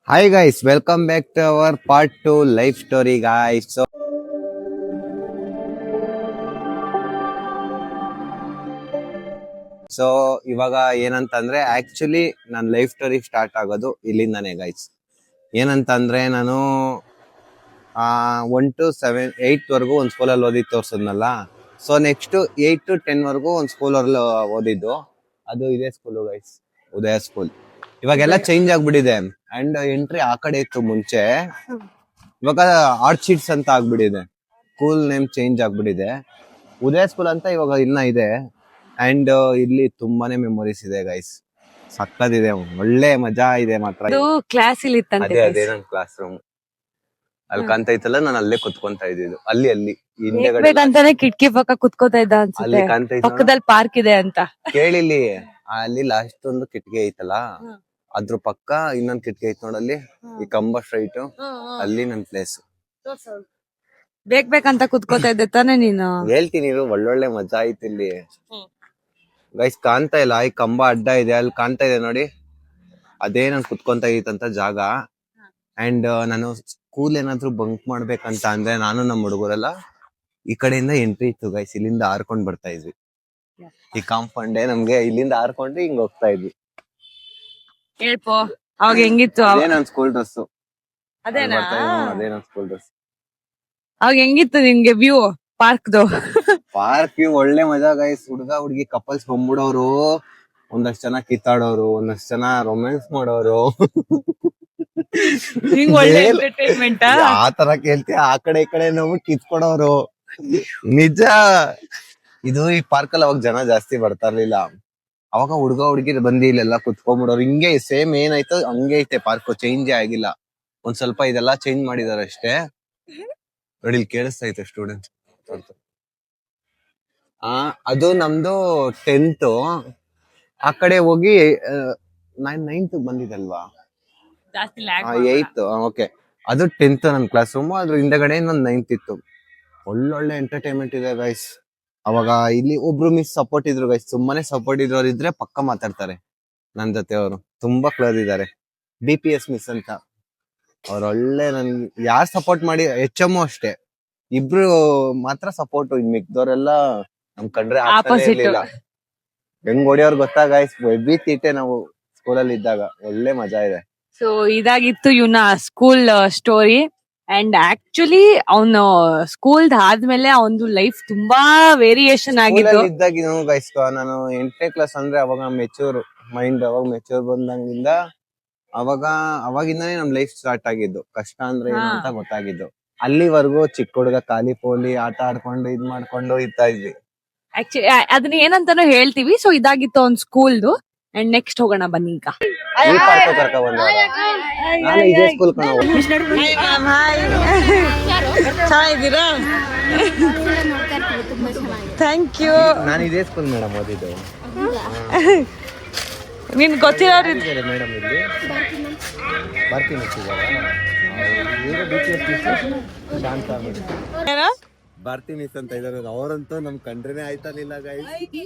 Hi guys, welcome back to our part 2 life story guys. So ಇವಾಗ ಏನಂತಂದ್ರೆ actually ನನ್ನ life story start ಆಗೋದು ಇಲ್ಲಿಂದಾನೆ guys. ಏನಂತಂದ್ರೆ ನಾನು 1 to 7 8 ವರೆಗೂ ಒಂದು ಸ್ಕೂಲಲ್ಲಿ ಓದಿದ್ದು ತೋರ್ಸದ್ನಲ್ಲ. ಸೊ ನೆಕ್ಸ್ಟ್ 8 to 10 ವರೆಗೂ ಒಂದು ಸ್ಕೂಲಲ್ಲಿ ಓದಿದ್ದು. ಅದು ಇದೇ ಸ್ಕೂಲು ಗೈಸ್, ಉದಯ ಸ್ಕೂಲ್. ಇವಾಗೆಲ್ಲ ಚೇಂಜ್ ಆಗ್ಬಿಟ್ಟಿದೆ ಅಂಡ್ ಎಂಟ್ರಿ ಆ ಕಡೆ ಇತ್ತು ಮುಂಚೆ, ಇವಾಗ ಆರ್ಟ್ ಶೀಟ್ಸ್ ಅಂತ ಆಗ್ಬಿಟ್ಟಿದೆ. ಸ್ಕೂಲ್ ನೇಮ್ ಚೇಂಜ್ ಆಗ್ಬಿಟ್ಟಿದೆ. ಉದಯ ಸ್ಕೂಲ್ ಅಂತ ಇವಾಗ ಇನ್ನ ಇದೆ. ಅಂಡ್ ಇಲ್ಲಿ ತುಂಬಾನೇ ಮೆಮೊರೀಸ್ ಇದೆ ಗೈಸ್, ಸಕ್ಕದಿದೆ, ಒಳ್ಳೆ ಮಜಾ ಇದೆ ಮಾತ್ರ. ಕ್ಲಾಸ್ ಇಲ್ಲಿ ಅದೇ ನನ್ ಕ್ಲಾಸ್ ರೂಮ್ ಅಲ್ಲಿ ಕಾಣ್ತಾ ಇತ್ತಲ್ಲ, ನಾನು ಅಲ್ಲೇ ಕುತ್ಕೊಂತ ಇದ್ದಿದ್ದು. ಅಲ್ಲಿ ಹಿಂದೆಗಡೆ ಕಿಟಕಿ ಪಕ್ಕ ಕುತ್ಕೋತಾ ಇದ್ದ ಅಲ್ಲಿ ಅನ್ಸುತ್ತೆ. ಕಾಣ್ತಾ ಇತ್ತು. ಪಕ್ಕದಲ್ಲಿ ಪಾರ್ಕ್ ಇದೆ ಅಂತ ಕೇಳಿಲ್ಲಿ, ಅಲ್ಲಿ ಲಾಸ್ಟ್ ಒಂದು ಕಿಟಕಿ ಐತಲ್ಲ, ಅದ್ರ ಪಕ್ಕ ಇನ್ನೊಂದ್ ಕಿಟಕಿ ಐತ್ ನೋಡಲ್ಲಿ, ಈ ಕಂಬ ಸ್ಟ್ರೈಟ್ ಅಲ್ಲಿ ನನ್ ಪ್ಲೇಸ್. ಬೇಕಂತ ಕುತ್ಕೋತಾ ಇದ್ದೆ ತಾನೇ ನೀನು. ಹೇಳ್ತೀನಿ ಇರು, ಒಳ್ಳೊಳ್ಳೆ ಮಜಾ ಐತಿ ಇಲ್ಲಿ ಗೈಸ್. ಕಾಣ್ತಾ ಇಲ್ಲ, ಈ ಕಂಬ ಅಡ್ಡ ಇದೆ, ಅಲ್ಲಿ ಕಾಣ್ತಾ ಇದೆ ನೋಡಿ, ಅದೇ ನನ್ ಕುತ್ಕೊಂತ ಇತ್ತಂತ ಜಾಗ. ಅಂಡ್ ನಾನು ಸ್ಕೂಲ್ ಏನಾದ್ರು ಬಂಕ್ ಮಾಡ್ಬೇಕಂತ ಅಂದ್ರೆ ನಾನು ನಮ್ಮ ಹುಡುಗರೆಲ್ಲ ಈ ಕಡೆಯಿಂದ ಎಂಟ್ರಿ ಇತ್ತು ಗೈಸ್, ಇಲ್ಲಿಂದ ಹಾರ್ಕೊಂಡ್ ಬರ್ತಾ ಇದ್ವಿ. ಈ ಕಾಂಪೌಂಡೇ ನಮ್ಗೆ, ಇಲ್ಲಿಂದ ಹಾರ್ಕೊಂಡು ಹಿಂಗ್ ಹೋಗ್ತಾ ಇದ್ವಿ. ಹೇಳ್ಪೋ ಅವಾಗ ಹೆಂಗಿತ್ತು? ಅದೇ ನನ್ ಸ್ಕೂಲ್ ಡ್ರೆಸ್. ಅದೇನಾ? ಅದೇ ನನ್ ಸ್ಕೂಲ್ ಡ್ರೆಸ್. ಅವಾಗ ಹೆಂಗಿತ್ತು ನಿಮ್ಗೆ ವ್ಯೂ ಪಾರ್ಕ್ದು? ಪಾರ್ಕ್ ವ್ಯೂ ಒಳ್ಳೆ ಮಜಾ ಗೈಸ್. ಹುಡುಗ ಹುಡುಗಿ ಕಪಲ್ಸ್ ಬಂದ್ಬಿಡೋರು, ಒಂದಷ್ಟು ಜನ ಕಿತ್ತಾಡೋರು, ಒಂದಷ್ಟು ಜನ ರೊಮ್ಯಾನ್ಸ್ ಮಾಡೋರು. ಒಳ್ಳೆ ಎಂಟರ್ಟೈನ್ಮೆಂಟ್. ಆ ತರ ಕೇಳ್ತೀಯ, ಆ ಕಡೆ ಈ ಕಡೆ ನಾವು ಕಿತ್ಕೊಡೋರು. ನಿಜ, ಇದು ಈ ಪಾರ್ಕ್ ಅಲ್ಲಿ ಅವಾಗ ಜನ ಜಾಸ್ತಿ ಬರ್ತಾ ಇರ್ಲಿಲ್ಲ. ಅವಾಗ ಹುಡುಗ ಹುಡುಗಿ ಬಂದಿ ಇಲ್ಲೆಲ್ಲ ಕುತ್ಕೊಂಡ್ಬಿಡೋರು. ಹಿಂಗೆ ಸೇಮ್ ಏನಾಯ್ತು ಹಂಗೆ ಐತೆ ಪಾರ್ಕ್, ಚೇಂಜೇ ಆಗಿಲ್ಲ. ಒಂದ್ ಸ್ವಲ್ಪ ಇದೆಲ್ಲ ಚೇಂಜ್ ಮಾಡಿದಾರೆ ಅಷ್ಟೇ. ನೋಡಿ ಇಲ್ಲಿ ಕೇಳಿಸ್ತಾ ಐತೆ ಸ್ಟೂಡೆಂಟ್ಸ್. ಅದು ನಮ್ದು 10th. ಆ ಕಡೆ ಹೋಗಿ 9th ಬಂದಿದಲ್ವಾ, 8th. ಓಕೆ, ಅದು 10th ನನ್ ಕ್ಲಾಸ್ ರೂಮ್. ಅದ್ರ ಹಿಂದಗಡೆ ಇನ್ನೊಂದು 9th ಇತ್ತು. ಒಳ್ಳೊಳ್ಳೆ ಎಂಟರ್ಟೈನ್ಮೆಂಟ್ ಇದೆ ಗೈಸ್. ಅವಾಗ ಇಲ್ಲಿ ಒಬ್ರು ಮಿಸ್ ಸಪೋರ್ಟ್ ಇದ್ರು ಗೈಸ್, ಸುಮ್ಮನೆ ಸಪೋರ್ಟ್ ಇರೋರು ಇದ್ರೆ ಪಕ್ಕ ಮಾತಾಡ್ತಾರೆ ನನ್ ಜೊತೆ. ಅವರು ತುಂಬಾ ಕ್ಲೋಸ್ ಇದಾರೆ. BPS ಮಿಸ್ ಅಂತ ಅವ್ರ, ಒಳ್ಳೆ ನನ್ ಯಾರ್ ಸಪೋರ್ಟ್ ಮಾಡಿ, HM ಅಷ್ಟೇ, ಇಬ್ರು ಮಾತ್ರ ಸಪೋರ್ಟ್. ಇನ್ ಮಿಕ್ದವ್ರೆಲ್ಲ ನಮ್ ಕಂಡ್ರೆ ಇರ್ಲಿಲ್ಲ. ಹೆಂಗ್ ಹೊಡಿಯೋರ್ ಗೊತ್ತಾ ಗೈಸ್, ಹೆವಿ ತೀಟೆ ನಾವು ಸ್ಕೂಲಲ್ಲಿ ಇದ್ದಾಗ. ಒಳ್ಳೆ ಮಜಾ ಇದೆ. ಸೊ ಇದಾಗಿತ್ತು ಇವನ ಸ್ಕೂಲ್ ಸ್ಟೋರಿ. ಅಂಡ್ ಆಕ್ಚುಲಿ ಅವನು ಸ್ಕೂಲ್ ಆದ್ಮೇಲೆ ಅವನದು ಲೈಫ್ ತುಂಬಾ ವೇರಿಯೇಷನ್ ಆಗಿದ್ದು. ಇದ್ದಾಗ ಗೈಸ್, ನಾನು 8ನೇ ಕ್ಲಾಸ್ ಅಂದ್ರೆ ಅವಾಗ ಮೆಚೂರ್ ಮೈಂಡ್, ಅವಾಗ ಮೆಚೂರ್ ಬಂದಂಗಿಂದ ಅವಾಗಿಂದಾನೇ ನಮ್ ಲೈಫ್ ಸ್ಟಾರ್ಟ್ ಆಗಿದ್ದು. ಕಷ್ಟ ಅಂದ್ರೆ ಏನು ಅಂತ ಗೊತ್ತಾಗಿದ್ದು. ಅಲ್ಲಿವರೆಗೂ ಚಿಕ್ಕ ಹುಡುಗ ಖಾಲಿ ಪೋಲಿ ಆಟ ಆಡ್ಕೊಂಡು ಇದ್ ಮಾಡ್ಕೊಂಡು ಇರ್ತಾ ಇದ್ವಿ. ಆಕ್ಚುಲಿ ಅದನ್ನ ಏನಂತಾನು ಹೇಳ್ತೀವಿ. ಸೊ ಇದಾಗಿತ್ತು ಅವ್ನ್ ಸ್ಕೂಲ್ದು. ಅಂಡ್ ನೆಕ್ಸ್ಟ್ ಹೋಗೋಣ ಬನ್ನಿ ಈಗ. ಈ ಪಾರ್ಕ್ ಕರ್ಕ ಬಂದವ್ರ, ನಾನು ಇದೇ ಸ್ಕೂಲ್ ಕಣ. ಚೆನ್ನಾಗಿದ್ದೀರಾ? Thank you. ನಾನು ಇದೇ ಸ್ಕೂಲ್ ಮೇಡಮ್ ಓದಿದ್ದು. ನಿನ್ ಗೊತ್ತಿರೋರು ಮೇಡಮ್ ಇಲ್ಲಿ ಬರ್ತೀನಿ ಶಾಂತ ಭಾರತಿ ಮಿಸ್ ಅಂತ ಇದಾರೆ. ಅವರಂತೂ ನಮ್ ಕಂಡ್ರೇನೆ ಆಯ್ತಾನಿಲ್ಲ ಗೈಸ್.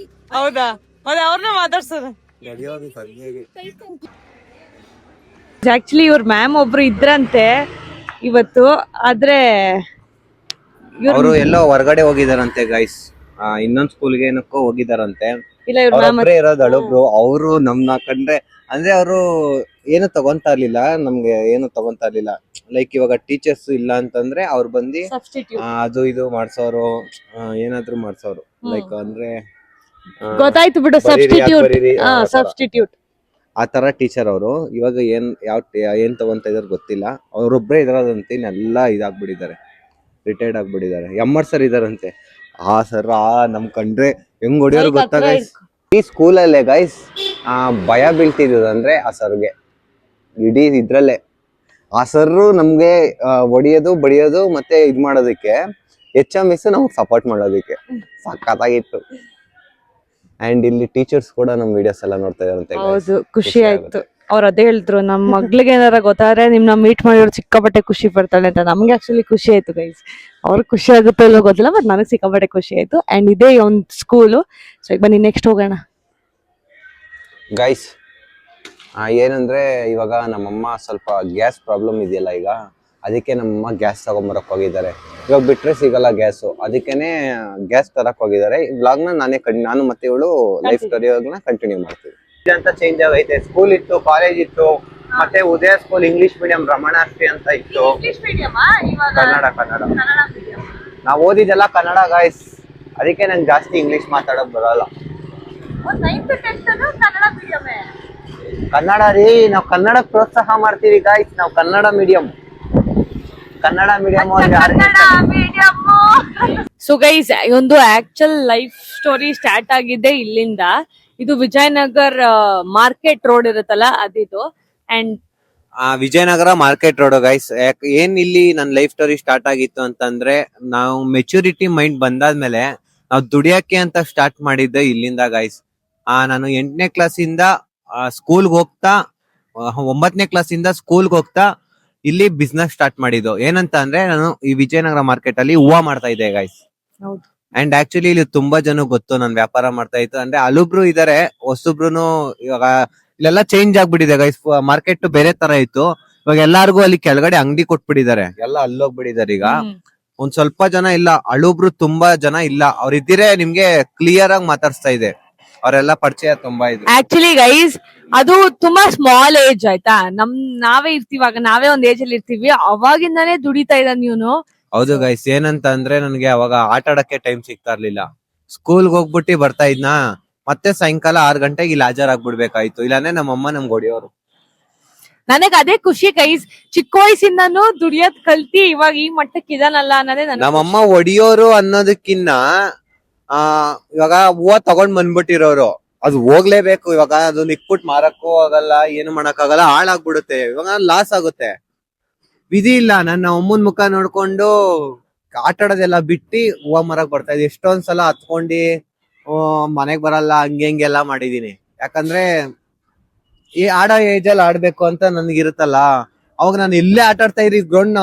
ಹೌದಾ? ಮತ್ತೆ ಅವ್ರನ್ನ ಮಾತಾಡ್ಸೋಣ. ಆಕ್ಚುಲಿ ಇವ್ರ ಮ್ಯಾಮ್ ಒಬ್ರು ಇದ್ರಂತೆ ಇವತ್ತು, ಆದ್ರೆ ಅವರು ಎಲ್ಲೋ ಹೊರಗಡೆ ಹೋಗಿದಾರಂತೆ ಗೈಸ್. ಇನ್ನೊಂದ್ ಸ್ಕೂಲ್ಗೆ ಏನಕ್ಕೋ ಹೋಗಿದಾರಂತೆ. ಒಬ್ರೇ ಇರೋದು ಹಳಬ್ರು. ಅವರು ನಮ್ನ ಕಂಡ್ರೆ ಅಂದ್ರೆ ಅವರು ಏನು ತಗೊಂತಾ ಇರ್ಲಿಲ್ಲ, ನಮ್ಗೆ ಏನು ತಗೊಂತಾ ಇರ್ಲಿಲ್ಲ. ಲೈಕ್ ಇವಾಗ ಟೀಚರ್ಸ್ ಇಲ್ಲ ಅಂತಂದ್ರೆ ಅವ್ರು ಬಂದಿ ಅದು ಇದು ಮಾಡ್ಸೋರು, ಏನಾದ್ರು ಮಾಡ್ಸೋರು. ಲೈಕ್ ಅಂದ್ರೆ ಗೊತ್ತಾಯ್ತು ಬಿಡು, ಸಬ್ಸ್ಟಿಟ್ಯೂಟ್ ಆ ತರ ಟೀಚರ್ ಅವರು. ಇವಾಗ ಏನ್ ತಗೊಂತ ಇದಾರೆ ಗೊತ್ತಿಲ್ಲ. ಅವ್ರೊಬ್ರೇ ಇದಾರಂತೆ, ಇನ್ನೆಲ್ಲ ಇದಾಗ್ಬಿಟ್ಟಿದ್ದಾರೆ, ರಿಟೈರ್ಡ್ ಆಗ್ಬಿಟ್ಟಿದ್ದಾರೆ. ಸರ್ ಇದಾರಂತೆ. ಆ ಸರ್ ನಮ್ ಕಂಡ್ರೆ ಹೆಂಗ್ ಹೊಡಿಯೋರು ಗೊತ್ತಾ ಗೈಸ್. ಈ ಸ್ಕೂಲಲ್ಲೇ ಗೈಸ್ ಭಯ ಬೀಳ್ತಿದ್ರು ಅಂದ್ರೆ ಆ ಸರ್ಗೆ. ಇಡೀ ಇದ್ರಲ್ಲೇ ಆ ಸರ್ರು ನಮ್ಗೆ ಹೊಡಿಯೋದು ಬಡಿಯೋದು ಮತ್ತೆ ಇದ್ ಮಾಡೋದಕ್ಕೆ, HM ಮಿಸ್ ನಮ್ಗೆ ಸಪೋರ್ಟ್ ಮಾಡೋದಕ್ಕೆ ಸಖತ್ತಾಗಿತ್ತು. ಅಂಡ್ ಇಲ್ಲಿ ಟೀಚರ್ಸ್ ಕೂಡ ನಮ್ ವಿಡಿಯೋಸ್ ಎಲ್ಲ ನೋಡ್ತಾ ಇದಾರಂತೆ. ಹೌದು, ಖುಷಿ ಆಯ್ತು. ಅವ್ರ ಅದೇ ಹೇಳಿದ್ರು, ನಮ್ ಮಗ್ಳಿಗೆ ಏನಾರ ಗೊತ್ತಾದ್ರೆ ನಿಮ್ನ ಮೀಟ್ ಮಾಡಿದ್ರು ಸಿಕ್ಕಾಪಟ್ಟೆ ಖುಷಿ ಪಡ್ತಾಳೆ ಅಂತ. ನಮ್ಗೆ ಆಕ್ಚುಲಿ ಖುಷಿ ಆಯ್ತು ಗೈಸ್. ಅವ್ರಿಗೆ ಖುಷಿ ಆಗುತ್ತೋ ಇಲ್ಲೋ ಗೊತ್ತಿಲ್ಲ, ಬಟ್ ನನಗೆ ಸಿಕ್ಕಾಪಟ್ಟೆ ಖುಷಿ ಆಯ್ತು. ಅಂಡ್ ಇದೇ ಒಂದು ಸ್ಕೂಲು. ಸೊ ಈಗ ಬನ್ನಿ ನೆಕ್ಸ್ಟ್ ಹೋಗೋಣ ಗೈಸ್. ಏನಂದ್ರೆ ಇವಾಗ ನಮ್ಮಮ್ಮ ಸ್ವಲ್ಪ ಗ್ಯಾಸ್ ಪ್ರಾಬ್ಲಮ್ ಇದೆಯಲ್ಲ ಈಗ, ಅದಕ್ಕೆ ನಮ್ಮಮ್ಮ ಗ್ಯಾಸ್ ತಗೊಂಬರಕ್ ಹೋಗಿದ್ದಾರೆ. ಇವಾಗ ಬಿಟ್ರೆ ಸಿಗಲ್ಲ ಗ್ಯಾಸು, ಅದಕ್ಕೇನೆ ಗ್ಯಾಸ್ ತರಕ್ ಹೋಗಿದ್ದಾರೆ. ಈ ವ್ಲಾಗ್ ನ ನಾನು ಮತ್ತೆ ಇವಳು ಲೈಫ್ ಸ್ಟೋರಿ ಕಂಟಿನ್ಯೂ ಮಾಡ್ತೀವಿ. ಅಂತ ಚೇಂಜ್ ಆಗೈತೆ. ಸ್ಕೂಲ್ ಇತ್ತು, ಕಾಲೇಜ್ ಇತ್ತು, ಮತ್ತೆ ಉದಯ ಸ್ಕೂಲ್ ಇಂಗ್ಲಿಷ್ ಮೀಡಿಯಂ ರಮಣಾಶ್ರೀ ಅಂತ ಇತ್ತು. ಕನ್ನಡ ನಾವ್ ಓದಿದ್ದೆಲ್ಲ ಕನ್ನಡ ಗಾಯ್ಸ್, ಅದಕ್ಕೆ ನಂಗೆ ಜಾಸ್ತಿ ಇಂಗ್ಲಿಷ್ ಮಾತಾಡಕ್ ಬರಲ್ಲ. ಕನ್ನಡ ರೀ, ನಾವ್ ಕನ್ನಡ ಪ್ರೋತ್ಸಾಹ ಮಾಡ್ತೀವಿ ಗಾಯ್ಸ್. ನಾವ್ ಕನ್ನಡ ಮೀಡಿಯಂ ಸೊ ಗೈಸ್, ಒಂದು ಆಕ್ಚುಲ್ ಲೈಫ್ ಸ್ಟೋರಿ ಸ್ಟಾರ್ಟ್ ಆಗಿದ್ದೆ ಇಲ್ಲಿಂದ. ಇದು ವಿಜಯನಗರ್ ಮಾರ್ಕೆಟ್ ರೋಡ್ ಇರುತ್ತಲ್ಲ ಅದಿದು. And Vijayanagara market road guys. ಏನ್ ಇಲ್ಲಿ ನನ್ ಲೈಫ್ ಸ್ಟೋರಿ ಸ್ಟಾರ್ಟ್ ಆಗಿತ್ತು ಅಂತಂದ್ರೆ, ನಾವು ಮೆಚುರಿಟಿ ಮೈಂಡ್ ಬಂದಾದ್ಮೇಲೆ ನಾವು ದುಡಿಯಕ್ಕೆ ಅಂತ ಸ್ಟಾರ್ಟ್ ಮಾಡಿದ್ದೆ ಇಲ್ಲಿಂದ ಗೈಸ್. ನಾನು 8ನೇ ಕ್ಲಾಸಿಂದ ಸ್ಕೂಲ್ಗೆ ಹೋಗ್ತಾ, 9ನೇ ಕ್ಲಾಸಿಂದ ಸ್ಕೂಲ್ಗೆ ಹೋಗ್ತಾ ಇಲ್ಲಿ ಬಿಸ್ನೆಸ್ ಸ್ಟಾರ್ಟ್ ಮಾಡಿದ್ದು. ಏನಂತ ಅಂದ್ರೆ, ನಾನು ಈ ವಿಜಯನಗರ ಮಾರ್ಕೆಟ್ ಅಲ್ಲಿ ಹೂವ ಮಾಡ್ತಾ ಇದ್ದೆ ಗೈಸ್. ಅಂಡ್ ಆಕ್ಚುಲಿ ಇಲ್ಲಿ ತುಂಬಾ ಜನ ಗೊತ್ತು ನಾನು ವ್ಯಾಪಾರ ಮಾಡ್ತಾ ಇತ್ತು. ಅಂದ್ರೆ ಹಲೊಬ್ರು ಇದಾರೆ, ಹೊಸಬ್ರುನು. ಇವಾಗ ಇಲ್ಲೆಲ್ಲ ಚೇಂಜ್ ಆಗ್ಬಿಟ್ಟಿದೆ ಗೈಸ್. ಮಾರ್ಕೆಟ್ ಬೇರೆ ತರ ಇತ್ತು, ಇವಾಗ ಎಲ್ಲಾರ್ಗು ಅಲ್ಲಿ ಕೆಳಗಡೆ ಅಂಗಡಿ ಕೊಟ್ಬಿಟ್ಟಿದ್ದಾರೆ, ಎಲ್ಲ ಅಲ್ಲೋಗ್ಬಿಟ್ಟಿದ್ದಾರೆ ಈಗ. ಒಂದ್ ಸ್ವಲ್ಪ ಜನ ಇಲ್ಲ, ಹಳಬ್ರು ತುಂಬಾ ಜನ ಇಲ್ಲ. ಅವ್ರ ಇದ್ದಿರೆ ನಿಮ್ಗೆ ಕ್ಲಿಯರ್ ಆಗಿ ಮಾತಾಡ್ಸ್ತಾ ಇದೆ. ಅವರೆಲ್ಲ ಪರಿಚಯ ತುಂಬಾ ಇದೆ. ಆಕ್ಚುಲಿ ಗೈಸ್, ಅದು ತುಂಬಾ ಸ್ಮಾಲ್ ಏಜ್ ಆಯ್ತಾ. ನಾವೇ ಇರ್ತೀವಾಗ, ನಾವೇ ಒಂದ್ ಏಜ್ ಅಲ್ಲಿ ಇರ್ತೀವಿ, ಅವಾಗಿಂದಾನೇ ದುಡಿತಾ ಇದ್ದ ನೀನು. ಹೌದು ಗೈಸ್, ಏನಂತ ಅಂದ್ರೆ ನನಗೆ ಅವಾಗ ಆಟ ಆಡಕ್ಕೆ ಟೈಮ್ ಸಿಗ್ತಾ ಇರ್ಲಿಲ್ಲ. ಸ್ಕೂಲ್ಗೆ ಹೋಗ್ಬಿಟ್ಟು ಬರ್ತಾ ಇದ್ನಾ, ಮತ್ತೆ ಸಾಯಂಕಾಲ 6 ಗಂಟೆಗೆ ಇಲ್ಲಿ ಹಾಜರಾಗ್ಬಿಡ್ಬೇಕಾಯ್ತು, ಇಲ್ಲಾಂದ್ರೆ ನಮ್ಮಮ್ಮ ನಮ್ಗೆ ಹೊಡಿಯೋರು. ನನಗ್ ಅದೇ ಖುಷಿ ಗೈಸ್, ಚಿಕ್ಕ ವಯಸ್ಸಿಂದಾನು ದುಡಿಯೋದ್ ಕಲ್ತಿ ಇವಾಗ ಈ ಮಟ್ಟಕ್ಕೆ ಇದಾನಲ್ಲ ಅನ್ನೋದೇ. ನಮ್ಮಮ್ಮ ಹೊಡಿಯೋರು ಅನ್ನೋದಕ್ಕಿನ್ನ ಇವಾಗ ಹೂವ ತಗೊಂಡ್ ಬಂದ್ಬಿಟ್ಟಿರೋರು, ಅದು ಹೋಗ್ಲೇಬೇಕು. ಇವಾಗ ಅದು ಇಕ್ಬಿಟ್ಟು ಮಾರಕ್ಕೂ ಆಗಲ್ಲ, ಏನು ಮಾಡಕ್ ಆಗಲ್ಲ, ಹಾಳಾಗ್ಬಿಡುತ್ತೆ. ಇವಾಗ ಲಾಸ್ ಆಗುತ್ತೆ, ವಿಧಿ ಇಲ್ಲ. ನನ್ನ ಅಮ್ಮನ್ ಮುಖ ನೋಡ್ಕೊಂಡು ಆಟ ಆಡೋದೆಲ್ಲ ಬಿಟ್ಟು ಹೂವ ಮರಕ್ ಬರ್ತಾ ಇದ್ದೆ. ಎಷ್ಟೊಂದ್ಸಲ ಹತ್ಕೊಂಡಿ ಮನೆಗ್ ಬರಲ್ಲ, ಹಂಗೆಲ್ಲ ಮಾಡಿದೀನಿ. ಯಾಕಂದ್ರೆ ಈ ಆಡೋ ಏಜಲ್ಲಿ ಆಡ್ಬೇಕು ಅಂತ ನನ್ಗಿರುತ್ತಲ್ಲ. ಅವಾಗ ನಾನು ಇಲ್ಲೇ ಆಟ ಆಡ್ತಾ ಇದ್ರಿ ಗ್ರೌಂಡ್.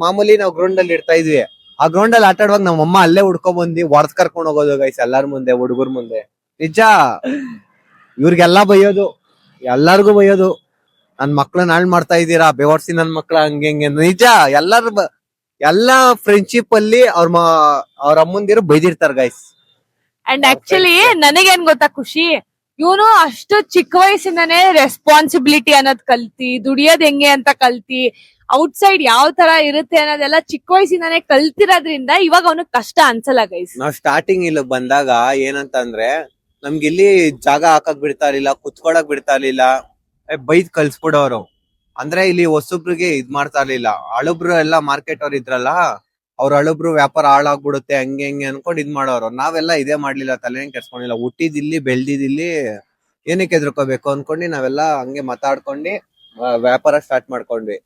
ಮಾಮೂಲಿ ನಾವು ಗ್ರೌಂಡ್ ಅಲ್ಲಿ ಇರ್ತಾ ಇದ್ವಿ. ಆ ಗ್ರೌಂಡ್ ಅಲ್ಲಿ ಆಟ ಆಡುವಾಗ ನಮ್ಮ ಅಮ್ಮ ಅಲ್ಲೇ ಹುಡ್ಕೊಂಡ್ ಬಂದಿ ಹೊಡೆದ್ ಕರ್ಕೊಂಡ್ ಹೋಗೋದು ಗೈಸ್, ಎಲ್ಲಾರ ಮುಂದೆ, ಹುಡುಗರ್ ಮುಂದೆ. ನಿಜ, ಇವ್ರಿಗೆಲ್ಲಾ ಬೈಯೋದು, ಎಲ್ಲಾರ್ಗು ಬೈಯೋದು, ನನ್ ಮಕ್ಳನ್ನ ಹಾಳ್ ಮಾಡ್ತಾ ಇದ್ದೀರಾ, ಬೇವರ್ಸಿ ನನ್ ಮಕ್ಳ, ಹಂಗೆ ನಿಜ. ಎಲ್ಲಾ ಫ್ರೆಂಡ್ಶಿಪ್ ಅಲ್ಲಿ ಅವ್ರ ಅಮ್ಮಂದಿರು ಬೈದಿರ್ತಾರ ಗೈಸ್. ಅಂಡ್ ಆಕ್ಚುಲಿ ನನಗೇನ್ ಗೊತ್ತಾ ಖುಷಿ, ಇವನು ಅಷ್ಟು ಚಿಕ್ಕ ವಯಸ್ಸಿಂದಾನೇ ರೆಸ್ಪಾನ್ಸಿಬಿಲಿಟಿ ಅನ್ನೋದ್ ಕಲ್ತಿ, ದುಡಿಯೋದ್ ಹೆಂಗೆ ಅಂತ ಕಲ್ತಿ, ಔಟ್ಸೈಡ್ ಯಾವ ತರ ಇರುತ್ತೆ ಅನ್ನೋದೆಲ್ಲ ಚಿಕ್ಕ ವಯಸ್ಸಿಂದಾನೇ ಕಲ್ತಿರೋದ್ರಿಂದ ಇವಾಗ ಅವನಿಗೆ ಕಷ್ಟ ಅನ್ಸಲ್ಲ ಗೈಸ್. ನಾವ್ ಸ್ಟಾರ್ಟಿಂಗ್ ಇಲ್ಲಿ ಬಂದಾಗ ಏನಂತ ಅಂದ್ರೆ, ನಮ್ಗೆ ಇಲ್ಲಿ ಜಾಗ ಹಾಕಕ್ ಬಿಡ್ತಾ ಇರ್ಲಿಲ್ಲ, ಕುತ್ಕೊಳಕ್ ಬಿಡ್ತಾ ಇರ್ಲಿಲ್ಲ, ಬೈದ್ ಕಲ್ಸ್ಬಿಡೋರು. ಅಂದ್ರೆ ಇಲ್ಲಿ ಹೊಸಬ್ರಿಗೆ ಇದ್ ಮಾಡ್ತಾ ಇರ್ಲಿಲ್ಲ. ಹಳಬ್ರು ಎಲ್ಲ ಮಾರ್ಕೆಟ್ ಅವ್ರು ಇದ್ರಲ್ಲ, ಅವ್ರ ಹಳಬ್ರು ವ್ಯಾಪಾರ ಹಾಳಾಗ್ಬಿಡುತ್ತೆ, ಹಂಗೆ ಅನ್ಕೊಂಡ್ ಇದ್ ಮಾಡೋರು. ನಾವೆಲ್ಲ ಇದೇ ಮಾಡ್ಲಿಲ್ಲ, ತಲೆನೇ ಕೆಡ್ಸ್ಕೊಂಡಿಲ್ಲ. ಹುಟ್ಟಿದಿಲ್ಲಿ, ಬೆಳ್ದಿದಿಲ್ಲಿ, ಏನಕ್ಕೆ ಎದ್ರಕೋಬೇಕು ಅನ್ಕೊಂಡಿ ನಾವೆಲ್ಲ ಹಂಗೆ ಮಾತಾಡ್ಕೊಂಡಿ ವ್ಯಾಪಾರ ಸ್ಟಾರ್ಟ್ ಮಾಡ್ಕೊಂಡ್ವಿ.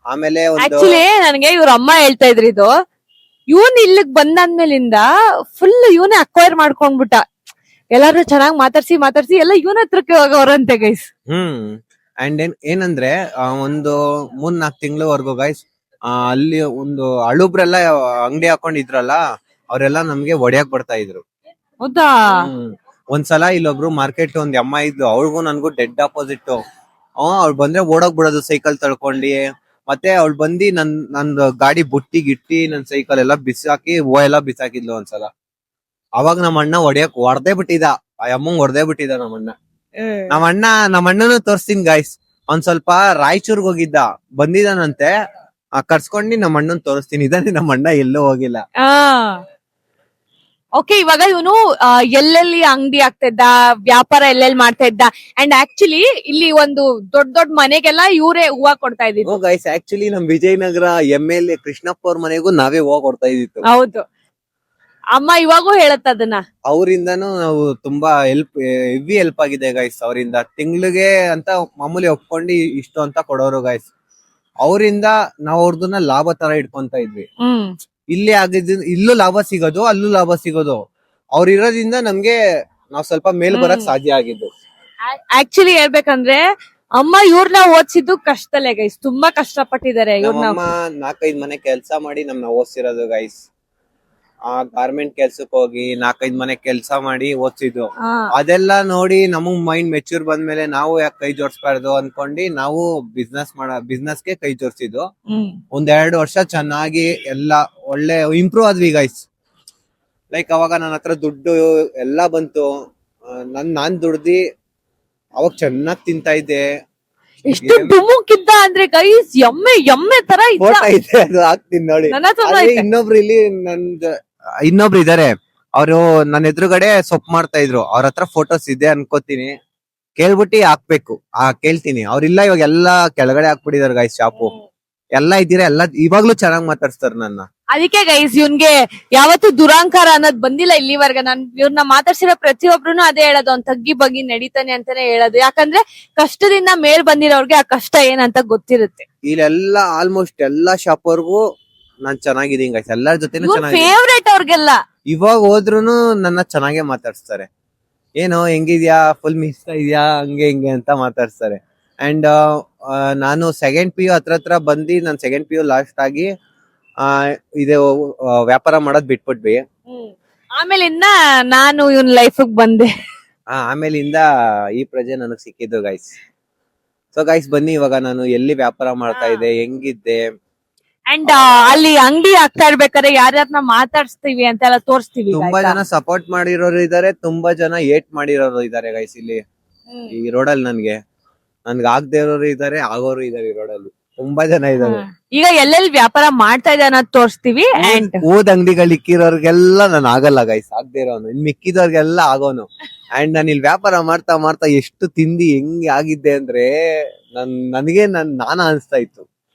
ಆಮೇಲೆ ಆಕ್ಚುಲಿ ನನಗೆ ಇವ್ರ ಅಮ್ಮ ಹೇಳ್ತಾ ಇದ್ರು, ಇದು ಇವನ್ ಇಲ್ಲಿಗ್ ಬಂದಾದ್ಮೇಲಿಂದ ಫುಲ್ ಇವನೇ ಅಕ್ವೈರ್ ಮಾಡ್ಕೊಂಡ್ಬಿಟ್ಟ. ಎಲ್ಲಾರು ಚೆನ್ನಾಗಿ ಮಾತಾಡ್ಸಿ ಎಲ್ಲ ಇವನ ಹತ್ರಕ್ಕೆ ಹೋಗವ್ರಂತೆ ಗೈಸ್. ಅಂಡ್ ಏನಂದ್ರೆ ಒಂದು 3-4 ತಿಂಗಳವರೆಗೂ ಗೈಸ್, ಅಲ್ಲಿ ಒಂದು ಹಳುಬ್ರೆಲ್ಲ ಅಂಗಡಿ ಹಾಕೊಂಡಿದ್ರಲ್ಲ, ಅವರೆಲ್ಲ ನಮ್ಗೆ ಹೊಡ್ಯಾಕ್ ಬರ್ತಾ ಇದ್ರು. ಹೌದಾ? ಒಂದ್ಸಲ ಇಲ್ಲೊಬ್ರು ಮಾರ್ಕೆಟ್ ಒಂದ್ ಅಮ್ಮ ಇದ್ಲು, ಅವಳಿಗೂ ನನ್ಗೂ ಡೆಡ್ ಆಪೋಸಿಟ್. ಅವ್ಳು ಬಂದ್ರೆ ಓಡೋಗ್ ಬಿಡೋದು ಸೈಕಲ್ ತಳ್ಕೊಂಡಿ. ಮತ್ತೆ ಅವ್ಳು ಬಂದಿ ನಂದು ಗಾಡಿ ಬುಟ್ಟಿ ಗಿಟ್ಟಿ, ನನ್ ಸೈಕಲ್ ಎಲ್ಲ ಬಿಸಾಕಿ, ಹೂವ ಎಲ್ಲ ಬಿಸಾಕಿದ್ಲು ಒಂದ್ಸಲ. ಅವಾಗ ನಮ್ಮ ಅಣ್ಣ ಹೊಡೆದೇ ಬಿಟ್ಟಿದ, ಆ ಅಮ್ಮಂಗ್ ಹೊಡೆದೇ ಬಿಟ್ಟಿದ ನಮ್ಮಣ್ಣ. ನಮ್ಮ ಅಣ್ಣನು ತೋರ್ಸ್ತೀನಿ ಗಾಯ್ಸ್. ಒಂದ್ ಸ್ವಲ್ಪ ರಾಯಚೂರ್ಗ್ ಹೋಗಿದ್ದ, ಬಂದಿದಾನಂತೆ, ಕರ್ಸ್ಕೊಂಡಿ ನಮ್ಮ ಅಣ್ಣನ್ ತೋರಿಸ್ತೀನಿ. ಇದಾನೆ ನಮ್ಮ ಅಣ್ಣ, ಎಲ್ಲೂ ಹೋಗಿಲ್ಲ. ಓಕೆ, ಇವಾಗ ಇವನು ಎಲ್ಲೆಲ್ಲಿ ಅಂಗಡಿ ಆಗ್ತಾ ಇದ್ದ, ವ್ಯಾಪಾರ ಎಲ್ಲೆಲ್ಲಿ ಮಾಡ್ತಾ ಇದ್ದ. ಅಂಡ್ ಆಕ್ಚುಲಿ ಇಲ್ಲಿ ಒಂದು ದೊಡ್ಡ ಮನೆಗೆಲ್ಲ ಇವರೇ ಹೂವ ಕೊಡ್ತಾ ಇದ್ದಿದ್ದು ಗೈಸ್. ಆಕ್ಚುಲಿ ನಮ್ ವಿಜಯನಗರ MLA ಕೃಷ್ಣಪ್ಪ ಅವ್ರ ಮನೆಗೂ ನಾವೇ ಹೂವ ಕೊಡ್ತಾ ಇದ್ದಿತ್ತು. ಹೌದು, ಅಮ್ಮ ಇವಾಗೂ ಹೇಳತ್ತ ಅದನ್ನ. ಅವರಿಂದನೂ ನಾವು ತುಂಬಾ ಹೆವಿ ಹೆಲ್ಪ್ ಆಗಿದೆ ಗೈಸ್. ಅವರಿಂದ ತಿಂಗ್ಳಿಗೆ ಅಂತ ಮಾಮೂಲಿ ಒಪ್ಕೊಂಡು ಇಷ್ಟು ಅಂತ ಕೊಡೋರು ಗೈಸ್. ಅವರಿಂದ ನಾವ್ ಅವ್ರದನ್ನ ಲಾಭ ತರ ಇಟ್ಕೊಂತ ಇದ್ವಿ. ಇಲ್ಲಿ ಆಗಿದ್ ಇಲ್ಲೂ ಲಾಭ ಸಿಗೋದು, ಅಲ್ಲೂ ಲಾಭ ಸಿಗೋದು. ಅವ್ರ ಇರೋದ್ರಿಂದ ನಮ್ಗೆ ನಾವ್ ಸ್ವಲ್ಪ ಮೇಲ್ ಬರಕ್ ಸಾಧ್ಯ ಆಗಿದ್ದು. ಆಕ್ಚುಲಿ ಹೇಳ್ಬೇಕಂದ್ರೆ ಅಮ್ಮ ಇವ್ರನ್ನ ಓದಿಸಿದ್ದು ಕಷ್ಟದಲ್ಲೇ ಗೈಸ್, ತುಂಬಾ ಕಷ್ಟಪಟ್ಟಿದ್ದಾರೆ. 4-5 ಮನೆ ಕೆಲ್ಸ ಮಾಡಿ ನಮ್ನ ಓದಿಸಿರೋದು ಗೈಸ್. ಆ ಗಾರ್ಮೆಂಟ್ ಕೆಲ್ಸಕ್ಕೆ ಹೋಗಿ 4-5 ಮನೆ ಕೆಲ್ಸ ಮಾಡಿ ಓದ್ಸಿದ್ದು. ಹಾ. ಅದೆಲ್ಲ ನೋಡಿ ನಮಗ್ ಮೈಂಡ್ ಮೆಚೂರ್ ಬಂದ್ಮೇಲೆ ನಾವು ಯಾಕೆ ಕೈ ಜೋಡಿಸ್ಬಾರ್ದು ಅನ್ಕೊಂಡು ನಾವು ಬಿಸ್ನೆಸ್ಗೆ ಕೈ ಜೋಡಿಸಿದ್ದು. ಹ್ಮ್. 1-2 ವರ್ಷ ಚೆನ್ನಾಗಿ ಎಲ್ಲ ಒಳ್ಳೆ ಇಂಪ್ರೂವ್ ಆದ್ವಿ ಗೈಸ್. ಲೈಕ್ ಅವಾಗ ನನ್ನ ಹತ್ರ ದುಡ್ಡು ಎಲ್ಲ ಬಂತು. ನಾನ್ ದುಡ್ದಿ ಅವಾಗ ಚೆನ್ನಾಗ್ ತಿಂತಾ ಇದ್ದೆ. ಎಷ್ಟು ಡುಮುಕಿದ್ದ ಅಂದ್ರೆ ಗೈಸ್, ಎಮ್ಮೆ ಎಮ್ಮೆ ತರ ಇದ್ದ. ಫೋಟೋ ಇದೆ, ಅದು ಹಾಕ್ತೀನಿ ನೋಡಿ. ನನ್ನ ಹತ್ರನೂ ಅದೇ ಐತೆ. ಇನ್ನೊಬ್ರು ಇಲ್ಲಿ ಇನ್ನೊಬ್ರು ಇದಾರೆ, ಅವರು ನನ್ನ ಎದುರುಗಡೆ ಸೊಪ್ಪು ಮಾಡ್ತಾ ಇದ್ರು. ಅವ್ರ ಹತ್ರ ಫೋಟೋಸ್ ಇದೆ ಅನ್ಕೋತೀನಿ, ಕೇಳ್ಬಿಟ್ಟು ಹಾಕ್ಬೇಕು. ಕೇಳ್ತೀನಿ. ಅವ್ರಿಲ್ಲ, ಇವಾಗ ಎಲ್ಲಾ ಕೆಳಗಡೆ ಹಾಕ್ಬಿಟ್ಟಿದಾರೆ ಗೈಸ್. ಶಾಪು ಎಲ್ಲ ಇದ್ದೀರಾ, ಎಲ್ಲ ಇವಾಗ್ಲೂ ಚೆನ್ನಾಗ್ ಮಾತಾಡ್ಸ್ತಾರ ನನ್ನ. ಅದಕ್ಕೆ ಗೈಸ್ ಇವ್ನ್ಗೆ ಯಾವತ್ತೂ ದುರಾಂಕಾರ ಅನ್ನೋದ್ ಬಂದಿಲ್ಲ ಇಲ್ಲಿವರೆಗೆ. ನಾನ್ ಇವ್ರನ್ನ ಮಾತಾಡ್ಸಿರೋ ಪ್ರತಿಯೊಬ್ರುನು ಅದೇ ಹೇಳೋದು, ಅವ್ನ್ ತಗ್ಗಿ ಬಗ್ಗಿ ನಡೀತಾನೆ ಅಂತಾನೆ ಹೇಳೋದು. ಯಾಕಂದ್ರೆ ಕಷ್ಟದಿಂದ ಮೇಲ್ ಬಂದಿರೋರ್ಗೆ ಆ ಕಷ್ಟ ಏನಂತ ಗೊತ್ತಿರುತ್ತೆ. ಇಲ್ಲೆಲ್ಲ ಆಲ್ಮೋಸ್ಟ್ ಎಲ್ಲಾ ಶಾಪ್ ಅವ್ರಿಗೂ ನಾನ್ ಚೆನ್ನಾಗಿದ್ದೀನಿ ಗೈಸ್. ಎಲ್ಲರ ಜೊತೆನೂ ಚೆನ್ನಾಗಿ. ಫೇವ್ರೇಟ್ ಅವ್ರಿಗೆಲ್ಲ ಇವಾಗ ಹೋದ್ರುನು ನನ್ನ ಚೆನ್ನಾಗೆ ಮಾತಾಡ್ಸ್ತಾರೆ. ಏನೋ ಹೆಂಗಿದ್ಯಾ, ಫುಲ್ ಮಿಸ್ ಇದೆಯಾ, ಹಂಗೆ ಹಿಂಗೆ ಅಂತ ಮಾತಾಡ್ಸ್ತಾರೆ. ಅಂಡ್ ನಾನು ಸೆಕೆಂಡ್ PU ಹತ್ರ ಬಂದು, ನಾನು ಸೆಕೆಂಡ್ PU ಲಾಸ್ಟ್ ಆಗಿ ಇದೆ ವ್ಯಾಪಾರ ಮಾಡೋದ್ ಬಿಟ್ಬಿಟ್ವಿ. ಆಮೇಲಿಂದ ನಾನು ಇವನ್ ಲೈಫ್ ಬಂದೆ. ಆಮೇಲಿಂದ ಈ ಪ್ರಜೆ ನನಗ್ ಸಿಕ್ಕಿದ್ದು ಗೈಸ್. ಸೊ ಗೈಸ್ ಬನ್ನಿ, ಇವಾಗ ನಾನು ಎಲ್ಲಿ ವ್ಯಾಪಾರ ಮಾಡ್ತಾ ಇದ್ದೆ, ಹೆಂಗಿದ್ದೆ. ಅಂಡ್ ಅಲ್ಲಿ ಅಂಗಡಿ ಆಗ್ತಾ ಇರ್ಬೇಕಾದ್ರೆ ಯಾರ್ಯಾರನ್ನ ಮಾತಾಡ್ಸ್ತೀವಿ ಅಂತ ಎಲ್ಲ ತೋರಿಸ್ತೀವಿ. ತುಂಬಾ ಜನ ಸಪೋರ್ಟ್ ಮಾಡಿರೋರು ಇದಾರೆ, ತುಂಬಾ ಜನ ಏಟ್ ಮಾಡಿರೋರು ಇದಾರೆ ಗೈಸ್. ಇಲ್ಲಿ ಈ ರೋಡಲ್ಲಿ ನನ್ಗೆ ಆಗದೆ ಇರೋರು ಇದಾರೆ, ಆಗೋರು ಇದಾರೆ. ಈ ರೋಡಲ್ಲಿ ತುಂಬಾ ಜನ ಇದಾರೆ. ಈಗ ಎಲ್ಲೆಲ್ಲಿ ವ್ಯಾಪಾರ ಮಾಡ್ತಾ ಇದೆ ಅನ್ನೋದು ತೋರಿಸ್ತೀವಿ. ಅಂಡ್ ಊದ್ ಅಂಗಡಿಗಳು ಇಕ್ಕಿರೋರ್ಗೆಲ್ಲ ನಾನು ಆಗಲ್ಲ ಗೈಸ್, ಆಗದೆ ಇರೋನು. ಇನ್ ಮಿಕ್ಕಿದವ್ರಿಗೆಲ್ಲ ಆಗೋನು. ಅಂಡ್ ನಾನು ಇಲ್ಲಿ ವ್ಯಾಪಾರ ಮಾಡ್ತಾ ಮಾಡ್ತಾ ಎಷ್ಟು ತಿಂದಿ ಹೆಂಗೆ ಆಗಿದ್ದೆ ಅಂದ್ರೆ ನನಗೆ ನಾನ ಅನ್ಸ್ತಾ ಇತ್ತು.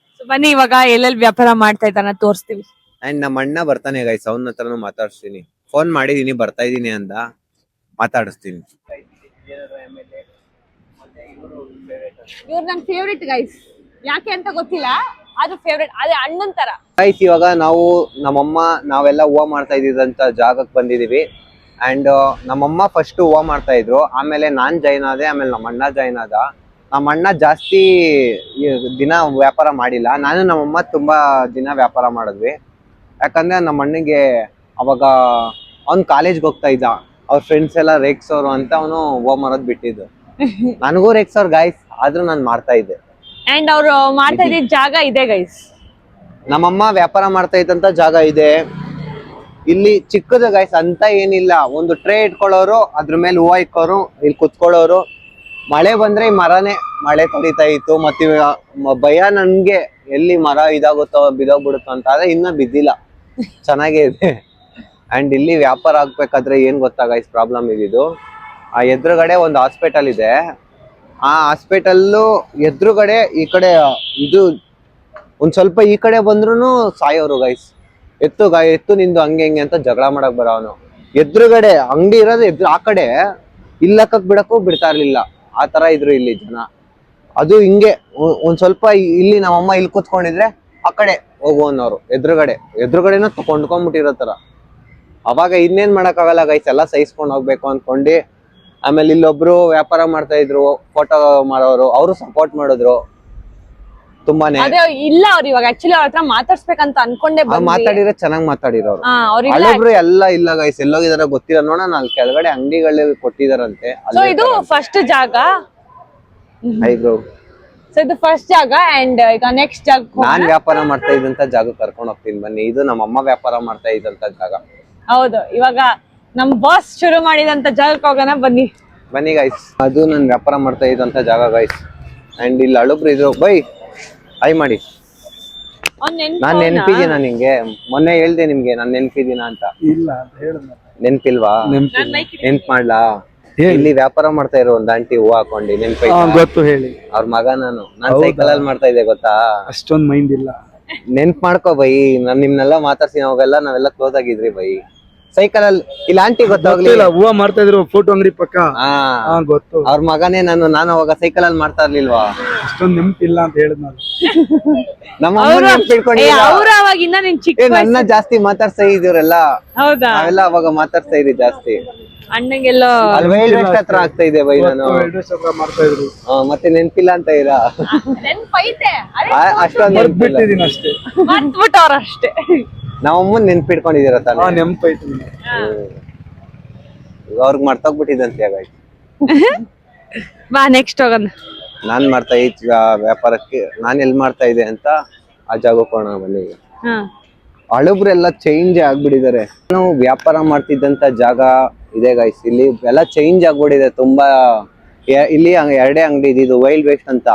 ಬನ್ನಿ ಇವಾಗ ಎಲ್ಲೆಲ್ಲಿ ವ್ಯಾಪಾರ ಮಾಡ್ತಾ ಇದ್ದಾನ ತೋರಿಸ್ತೀವಿ. ಅಂಡ್ ನಮ್ಮ ಅಣ್ಣ ಬರ್ತಾನೆ ಗೈಸ್, ಅವನ ಹತ್ರನು ಮಾತಾಡಿಸ್ತೀನಿ. ಫೋನ್ ಮಾಡಿದೀನಿ, ಬರ್ತಾ ಇದೀನಿ ಅಂದ, ಮಾತಾಡಿಸ್ತೀನಿ. ಇವ್ರು ನನ್ ಫೇವ್ರೇಟ್ ಗೈಸ್. ಯಾಕೆ ಅಂತ ಗೊತ್ತಿಲ್ಲ, ಆದ್ರೂ ಫೇವ್ರೇಟ್. ಅದೇ ಅಣ್ಣನ್ ತರ ಗೈಸ್. ಇವಾಗ ನಾವು ನಮ್ಮಮ್ಮ ನಾವೆಲ್ಲ ಹೂವ ಮಾಡ್ತಾ ಇದ್ದಿದ್ದಂತ ಜಾಗಕ್ಕೆ ಬಂದಿದೀವಿ. ಅಂಡ್ ನಮ್ಮಮ್ಮ ಫಸ್ಟ್ ಹೂವ ಮಾಡ್ತಾ ಇದ್ರು, ಆಮೇಲೆ ನಾನ್ ಜಾಯ್ನ್ ಆದೆ, ಆಮೇಲೆ ನಮ್ಮ ಅಣ್ಣ ಜಾಯ್ನ್ ಆದ. ನಮ್ಮ ಅಣ್ಣ ಜಾಸ್ತಿ ದಿನ ವ್ಯಾಪಾರ ಮಾಡಿಲ್ಲ, ನಾನು ನಮ್ಮಮ್ಮ ತುಂಬಾ ದಿನ ವ್ಯಾಪಾರ ಮಾಡಿದ್ವಿ. ಯಾಕಂದ್ರೆ ನಮ್ಮ ಅಣ್ಣಗೆ ಅವಾಗ ಅವ್ನ್ ಕಾಲೇಜ್ಗೆ ಹೋಗ್ತಾ ಇದ್ದ, ಅವ್ರ ಫ್ರೆಂಡ್ಸ್ ಎಲ್ಲ ರೇಗ್ಸೋರು ಅಂತ ಅವನು ಹೂವ ಮಾರೋದ್ ಬಿಟ್ಟಿದ್ದು. ನನಗೂ ರೇಗ್ಸೋರ್ ಗೈಸ್, ಆದ್ರೂ ನಾನ್ ಮಾಡ್ತಾ ಇದ್ದೆ. ಅಂಡ್ ಅವ್ರು ಮಾಡ್ತಾ ಇದ್ದ ಜಾಗ ಇದೆ ಗೈಸ್. ನಮ್ಮಮ್ಮ ವ್ಯಾಪಾರ ಮಾಡ್ತಾ ಇದ್ದಂತ ಜಾಗ ಇದೆ ಇಲ್ಲಿ. ಚಿಕ್ಕದ ಗೈಸ್ ಅಂತ ಏನಿಲ್ಲ, ಒಂದು ಟ್ರೇ ಇಟ್ಕೊಳ್ಳೋರು, ಅದ್ರ ಮೇಲೆ ಹೂವ ಇಕ್ಕೋರು, ಇಲ್ಲಿ ಕುತ್ಕೊಳ್ಳೋರು. ಮಳೆ ಬಂದ್ರೆ ಮಳೆ ತಡೀತಾ ಇತ್ತು. ಮತ್ತೆ ಭಯ ನನ್ಗೆ, ಎಲ್ಲಿ ಮರ ಇದಾಗುತ್ತೋ ಬಿದೋಗ್ಬಿಡುತ್ತೋ ಅಂತ. ಆದ್ರೆ ಇನ್ನ ಬಿದ್ದಿಲ್ಲ, ಚೆನ್ನಾಗೇ ಇದೆ. ಅಂಡ್ ಇಲ್ಲಿ ವ್ಯಾಪಾರ ಆಗ್ಬೇಕಾದ್ರೆ ಏನ್ ಗೊತ್ತಾ ಗೈಸ್ ಪ್ರಾಬ್ಲಮ್ ಇದಿದ್ದು, ಆ ಎದುರುಗಡೆ ಒಂದು ಹಾಸ್ಪಿಟಲ್ ಇದೆ. ಆ ಹಾಸ್ಪಿಟಲ್ಲು ಎದುರುಗಡೆ ಈ ಕಡೆ ಇದು ಒಂದ್ ಸ್ವಲ್ಪ ಈ ಕಡೆ ಬಂದ್ರು ಸಾಯೋರು ಗೈಸ್. ಎತ್ತು ನಿಂದು ಹಂಗೆ ಹಿಂಗೆ ಅಂತ ಜಗಳ ಮಾಡಕ್ ಬರೋನು. ಎದುರುಗಡೆ ಅಂಗಡಿ ಇರೋದು ಆ ಕಡೆ, ಇಲ್ಲಕ್ಕಕ್ ಬಿಡಕ್ಕೂ ಬಿಡ್ತಾ ಇರ್ಲಿಲ್ಲ. ಆ ತರ ಇದ್ರು ಇಲ್ಲಿ ಜನ. ಅದು ಒಂದ್ ಸ್ವಲ್ಪ ಇಲ್ಲಿ ನಮ್ಮಮ್ಮ ಇಲ್ಲಿ ಕೂತ್ಕೊಂಡಿದ್ರೆ ಆ ಕಡೆ ಹೋಗುವನವ್ರು, ಎದುರುಗಡೆನ ಕೊಂಡ್ಕೊಂಡ್ಬಿಟ್ಟಿರೋ ತರ. ಅವಾಗ ಇನ್ನೇನ್ ಮಾಡಕ್ ಆಗಲ್ಲ ಗೈಸ್, ಎಲ್ಲ ಸಹಿಸ್ಕೊಂಡ್ ಹೋಗ್ಬೇಕು ಅನ್ಕೊಂಡು. ಆಮೇಲೆ ಇಲ್ಲೊಬ್ರು ವ್ಯಾಪಾರ ಮಾಡ್ತಾ ಇದ್ರು, ಫೋಟೋ ಮಾಡೋರು, ಅವರು ಸಪೋರ್ಟ್ ಮಾಡಿದ್ರು ತುಂಬಾನೇ. ಇಲ್ಲ ಅವ್ರು ಇವಾಗ ಆಕ್ಚುಲಿ ಅವ್ರ ಹತ್ರ ಮಾತಾಡ್ಸ್ಬೇಕಂತ ಅನ್ಕೊಂಡೆ ಮಾತಾಡಿದ್ರೆ ಚೆನ್ನಾಗ್ ಮಾತಾಡಿರೋರು. ಅಲ್ಲೊಬ್ರು ಎಲ್ಲ ಇಲ್ಲ ಗೈಸ್, ಎಲ್ಲೋಗಿದಾರ ಗೊತ್ತಿಲ್ಲ. ನೋಡೋಣ, ಅಲ್ಲಿ ಕೆಳಗಡೆ ಅಂಗಡಿಗಳು ಕೊಟ್ಟಿದಾರಂತೆ. ಇದು ಫಸ್ಟ್ ಜಾಗ. ಇದು ಫಸ್ಟ್ ಜಾಗ. ಅಂಡ್ ಈಗ ನೆಕ್ಸ್ಟ್ ಜಾಗ ನಾನ್ ವ್ಯಾಪಾರ ಮಾಡ್ತಾ ಇದ್ದಂತ ಜಾಗ ಕರ್ಕೊಂಡ್ ಹೋಗ್ತೀನಿ ಬನ್ನಿ. ಇದು ನಮ್ಮಮ್ಮ ವ್ಯಾಪಾರ ಮಾಡ್ತಾ ಇದ್ದಂತ ಜಾಗ. ಹೌದು, ಇವಾಗ ನಮ್ ಬಾಸ್ ಶುರು ಮಾಡಿದಂತ ಜಾಗಕ್ಕೆ ಹೋಗೋಣ ಬನ್ನಿ ಗೈಸ್. ಅದು ನನ್ ವ್ಯಾಪಾರ ಮಾಡ್ತಾ ಇದ್ದಂತ ಜಾಗ ಗೈಸ್. ಅಂಡ್ ಇಲ್ಲಿ ಅಳುಬ್ರು ಇದ್ರು. ಬೈ ಐ ಮಾಡಿ. ನಾನ್ ನೆನ್ಪಿದೀನ ನಿಂಗೆ? ಮೊನ್ನೆ ಹೇಳ್ದೆ ನಿಮ್ಗೆ ನಾನ್ ನೆನ್ಪಿದೀನ ಅಂತ. ಇಲ್ಲ ನೆನ್ಪಿಲ್ವಾ? ನೆನ್ಪ್ ಮಾಡ್ಲಾ? ಇಲ್ಲಿ ವ್ಯಾಪಾರ ಮಾಡ್ತಾ ಇರೋ ಒಂದ್ ಆಂಟಿ ಹೂವ ಹಾಕೊಂಡಿ, ಗೊತ್ತು ಹೇಳಿ. ಅವ್ರ ಮಗ ನಾನ್ ಸೈಕಲ್ ಅಲ್ಲಿ ಮಾಡ್ತಾ ಇದ್ದೆ ಗೊತ್ತಾ? ಅಷ್ಟೊಂದ್ ಮೈಂಡ್ ಇಲ್ಲ. ನೆನ್ಪ್ ಮಾಡ್ಕೋ ಬೈ, ನಾನ್ ನಿಮ್ನೆಲ್ಲ ಮಾತಾಡ್ಸಿ ಅವಾಗೆಲ್ಲ ನಾವೆಲ್ಲ ಕ್ಲೋಸ್ ಆಗಿದ್ರಿ ಬೈ. ಸೈಕಲ್ ಅಲ್ಲಿ ಇಲ್ಲಿ ಆಂಟಿ ಗೊತ್ತಾಗ್ಲಿ, ಹೂವ ಮಾಡ್ತಾ ಇದ್ರು ಫೋಟೋ ಅಂಗಡಿ ಪಕ್ಕ. ಗೊತ್ತು, ಅವ್ರ ಮಗನೇ ನಾನು ಅವಾಗ ಸೈಕಲ್ ಅಲ್ಲಿ ಮಾಡ್ತಾ ಇರ್ಲಿಲ್ವಾ? ಅಷ್ಟೊಂದ್ ನೆನಪಿಲ್ಲ ಅಂತ ಹೇಳಿದ್ ನಾನು. ನಮ್ಮ ನನ್ನ ಜಾಸ್ತಿ ಮಾತಾಡ್ತಾ ಇದ್ದೀವ್ರೆಲ್ಲ. ಹೌದಾ? ನಾವೆಲ್ಲ ಅವಾಗ ಮಾತಾಡ್ತಾ ಇದ್ರಿ ಜಾಸ್ತಿ. ಅಣ್ಣಗೆಲ್ಲ ಹತ್ರ ಆಗ್ತಾ ಇದೆ ಬೈ ನಾನು. ಮಾಡ್ತಾ ಇದ್ರು. ಮತ್ತೆ ನೆನ್ಪಿಲ್ಲ ಅಂತ ಇರಾ? ನೆನ್ಪೈತೆ, ಅಷ್ಟೊಂದು ಬಿಟ್ಟಿದೀನಿ ಅಷ್ಟೇ. ಮರ್ತ್ಬಿಟ್ಟವ್ರ ಅಷ್ಟೇ. ನಮ್ಮಮ್ಮನ್ ನೆನ್ಪಿಟ್ಕೊಂಡಿದ್ದೀರ ತಾನೆ? ನೆನಪೈತಿ. ಅವ್ರಿಗೆ ಮರ್ತೋಗ್ಬಿಟ್ಟಿದಂತೆ ಗಾಯ್ಸ್. ಬಾ ನೆಕ್ಸ್ಟ್ ಹೋಗೋಣ. ನಾನ್ ಮಾಡ್ತಾ ಇದ್ದ ವ್ಯಾಪಾರಕ್ಕೆ ನಾನ್ ಎಲ್ ಮಾಡ್ತಾ ಇದ್ದೆ ಅಂತ ಆ ಜಾಗಕ್ಕೆ ಹೋಗೋಣ ಬನ್ನಿ. ಹಳಬ್ರೆಲ್ಲ ಚೇಂಜ್ ಆಗ್ಬಿಟ್ಟಿದ್ದಾರೆ. ನಾವು ವ್ಯಾಪಾರ ಮಾಡ್ತಿದ್ದಂತ ಜಾಗ ಇದೆ ಗೈಸ್, ಇಲ್ಲಿ ಎಲ್ಲ ಚೇಂಜ್ ಆಗ್ಬಿಟ್ಟಿದೆ ತುಂಬಾ. ಇಲ್ಲಿ ಎರಡೇ ಅಂಗಡಿ ಇದ್ದು, ವೈಲ್ಡ್ ವೆಸ್ಟ್ ಅಂತ.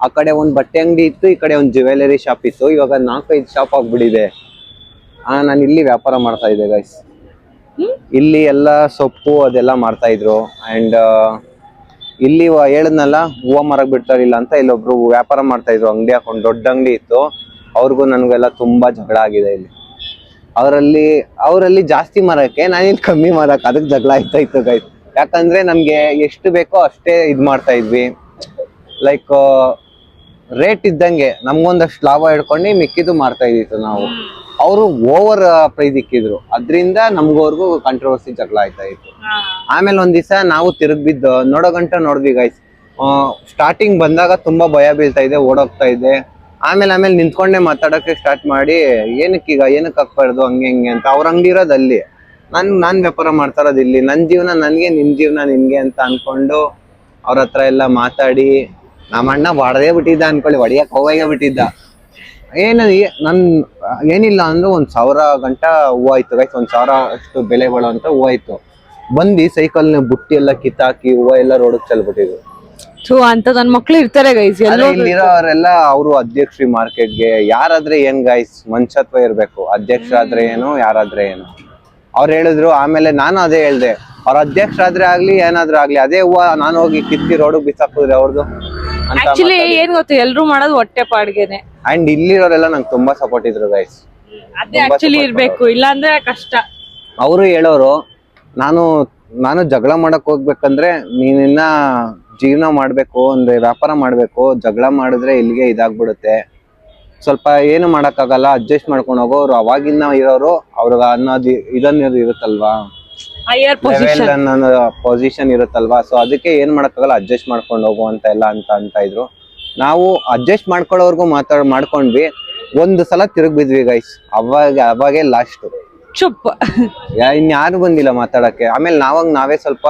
ಆ ಕಡೆ ಒಂದ್ ಬಟ್ಟೆ ಅಂಗಡಿ ಇತ್ತು, ಈ ಕಡೆ ಒಂದ್ ಜ್ಯುವೆಲರಿ ಶಾಪ್ ಇತ್ತು. ಇವಾಗ 4-5 ಶಾಪ್ ಆಗ್ಬಿಟ್ಟಿದೆ. ನಾನು ಇಲ್ಲಿ ವ್ಯಾಪಾರ ಮಾಡ್ತಾ ಇದ್ದೆ ಗೈಸ್. ಇಲ್ಲಿ ಎಲ್ಲ ಸೊಪ್ಪು ಅದೆಲ್ಲ ಮಾಡ್ತಾ ಇದ್ರು. ಅಂಡ್ ಇಲ್ಲಿ ಹೇಳದ್ನಲ್ಲ ಹೂವ ಮರಕ್ ಬಿಡ್ತಾರಿಲ್ಲ ಅಂತ, ಇಲ್ಲೊಬ್ರು ವ್ಯಾಪಾರ ಮಾಡ್ತಾ ಇದ್ರು, ಅಂಗಡಿ ಹಾಕೊಂಡು ದೊಡ್ಡ ಅಂಗಡಿ ಇತ್ತು. ಅವ್ರಿಗೂ ನನಗೆಲ್ಲ ತುಂಬಾ ಜಗಳ ಆಗಿದೆ ಇಲ್ಲಿ. ಅವರಲ್ಲಿ ಜಾಸ್ತಿ ಮರಕ್ಕೆ, ನಾನಿಲ್ಲಿ ಕಮ್ಮಿ ಮರಕ್ಕೆ, ಅದಕ್ಕೆ ಜಗಳ ಆಯ್ತಾ ಇತ್ತು ಗೈಸ್. ಯಾಕಂದ್ರೆ ನಮ್ಗೆ ಎಷ್ಟು ಬೇಕೋ ಅಷ್ಟೇ ಇದ್ ಮಾಡ್ತಾ ಇದ್ವಿ. ಲೈಕ್ ರೇಟ್ ಇದ್ದಂಗೆ ನಮ್ಗೊಂದಷ್ಟು ಲಾಭ ಹಿಡ್ಕೊಂಡು ಮಿಕ್ಕಿದ್ದು ಮಾರ್ತಾ ಇದ್ದಿತ್ತು ನಾವು. ಅವರು ಓವರ್ ಪ್ರೈಸ್ ಇಕ್ಕಿದ್ರು, ಅದ್ರಿಂದ ನಮ್ಗವ್ರಿಗೂ ಕಾಂಟ್ರವರ್ಸಿ ಜಗಳ ಆಯ್ತಾ ಇತ್ತು. ಆಮೇಲೆ ಒಂದ್ ದಿವಸ ನಾವು ತಿರುಗ್ ಬಿದ್ದು ನೋಡೋ ಗಂಟ ನೋಡ್ವಿ ಗೈಸ್. ಸ್ಟಾರ್ಟಿಂಗ್ ಬಂದಾಗ ತುಂಬಾ ಭಯ ಬೀಳ್ತಾ ಇದೆ, ಓಡೋಗ್ತಾ ಇದೆ. ಆಮೇಲೆ ನಿಂತ್ಕೊಂಡೆ ಮಾತಾಡಕ್ಕೆ ಸ್ಟಾರ್ಟ್ ಮಾಡಿ, ಏನಕ್ಕೆ ಹಾಕ್ಬಾರ್ದು ಹಂಗೆ ಹಿಂಗೆ ಅಂತ. ಅವ್ರ ಅಂಗಡಿ ಇರೋದು ಅಲ್ಲಿ, ನಾನ್ ವ್ಯಾಪಾರ ಮಾಡ್ತಾ ಇರೋದು ಇಲ್ಲಿ. ನನ್ ಜೀವನ ನನ್ಗೆ, ನಿಮ್ ಜೀವನ ನಿನ್ಗೆ ಅಂತ ಅನ್ಕೊಂಡು ಅವ್ರ ಹತ್ರ ಎಲ್ಲ ಮಾತಾಡಿ, ನಮ್ಮ ಅಣ್ಣ ಹೊಡೆದೇ ಬಿಟ್ಟಿದ್ದ ಅನ್ಕೊಳ್ಳಿ, ಹೊಡಿಯಕ್ ಹೋಗೇ ಬಿಟ್ಟಿದ್ದ. ಏನಿಲ್ಲ ಅಂದ್ರೆ 1,000 ಗಂಟ ಹೂವು ಆಯ್ತು ಗೈಸ್. 1,000 ಅಷ್ಟು ಬೆಲೆ ಬಾಳುವಂತ ಹೂವು ಆಯ್ತು. ಬಂದು ಸೈಕಲ್ನ ಬುಟ್ಟಿ ಎಲ್ಲ ಕಿತ್ತಾಕಿ ಹೂವು ಎಲ್ಲ ರೋಡಕ್ ಚೆಲ್ಬಿಟ್ಟಿದ್ರು. ಅಂತ ನನ್ ಮಕ್ಳು ಇರ್ತಾರೆ ಗೈಸ್. ಇಲ್ಲಿರೋರೆಲ್ಲ ಅವರು ಅಧ್ಯಕ್ಷರಿ ಮಾರ್ಕೆಟ್ಗೆ. ಯಾರಾದ್ರೆ ಏನ್ ಗೈಸ್, ಮನುಷ್ಯತ್ವ ಇರ್ಬೇಕು. ಅಧ್ಯಕ್ಷರಾದ್ರೆ ಏನು, ಯಾರಾದ್ರೆ ಏನು. ಅವ್ರು ಹೇಳಿದ್ರು. ಆಮೇಲೆ ನಾನು ಅದೇ ಹೇಳ್ದೆ, ಅವ್ರ ಅಧ್ಯಕ್ಷರಾದ್ರೆ ಆಗ್ಲಿ ಏನಾದ್ರೂ ಆಗ್ಲಿ, ಅದೇ ಹೂವ ನಾನು ಹೋಗಿ ಕಿತ್ತಿ ರೋಡ್ ಬಿಸಾಕಿದ್ರೆ ಅವ್ರದ್ದು. ಆಕ್ಚುಲಿ ಏನ್ ಗೊತ್ತು, ಎಲ್ರು ಮಾಡೋದು ಹೊಟ್ಟೆ ಪಾಡ್ಗೆನೆ. ಅಂಡ್ ಇಲ್ಲಿರೋರೆಲ್ಲ ನಂಗೆ ತುಂಬಾ ಸಪೋರ್ಟ್ ಇದ್ರು ಗೈಸ್. ಅದೇ ಆಕ್ಚುಲಿ ಇರ್ಬೇಕು, ಇಲ್ಲ ಅಂದ್ರೆ ಕಷ್ಟ. ಅವರು ಹೇಳೋರು, ನಾನು ಜಗಳ ಮಾಡಕ್ ಹೋಗ್ಬೇಕಂದ್ರೆ ನೀನಿನ್ನ ಜೀವನ ಮಾಡ್ಬೇಕು ಅಂದ್ರೆ ವ್ಯಾಪಾರ ಮಾಡ್ಬೇಕು, ಜಗಳ ಮಾಡಿದ್ರೆ ಇಲ್ಲಿಗೆ ಇದಾಗ್ಬಿಡುತ್ತೆ, ಸ್ವಲ್ಪ ಏನು ಮಾಡಕ್ಕಾಗಲ್ಲ, ಅಡ್ಜಸ್ಟ್ ಮಾಡ್ಕೊಂಡು ಹೋಗೋರು. ಅವಾಗಿನ ಇರೋರು ಅವ್ರಿಗೆ ಅನ್ನೋದು ಇದನ್ನ ಇರುತ್ತಲ್ವಾ, ಪೊಸಿಷನ್ ಇರುತ್ತಲ್ವಾ. ಸೊ ಅದಕ್ಕೆ ಏನ್ ಮಾಡಕ್ಕಾಗಲ್ಲ, ಅಡ್ಜಸ್ಟ್ ಮಾಡ್ಕೊಂಡು ಹೋಗು ಅಂತ ಎಲ್ಲ ಅಂತ ಇದ್ರು. ನಾವು ಅಡ್ಜಸ್ಟ್ ಮಾಡ್ಕೊಳ್ಳೋರ್ಗು ಮಾಡ್ಕೊಂಡ್ವಿ. ಒಂದು ಸಲ ತಿರುಗ್ ಬಿದ್ವಿ ಗೈಸ್. ಅವಾಗೆ ಲಾಸ್ಟ್. ಚುಪ್. ಇನ್ಯಾರು ಬಂದಿಲ್ಲ ಮಾತಾಡಕ್ಕೆ. ಆಮೇಲೆ ನಾವೇ ಸ್ವಲ್ಪ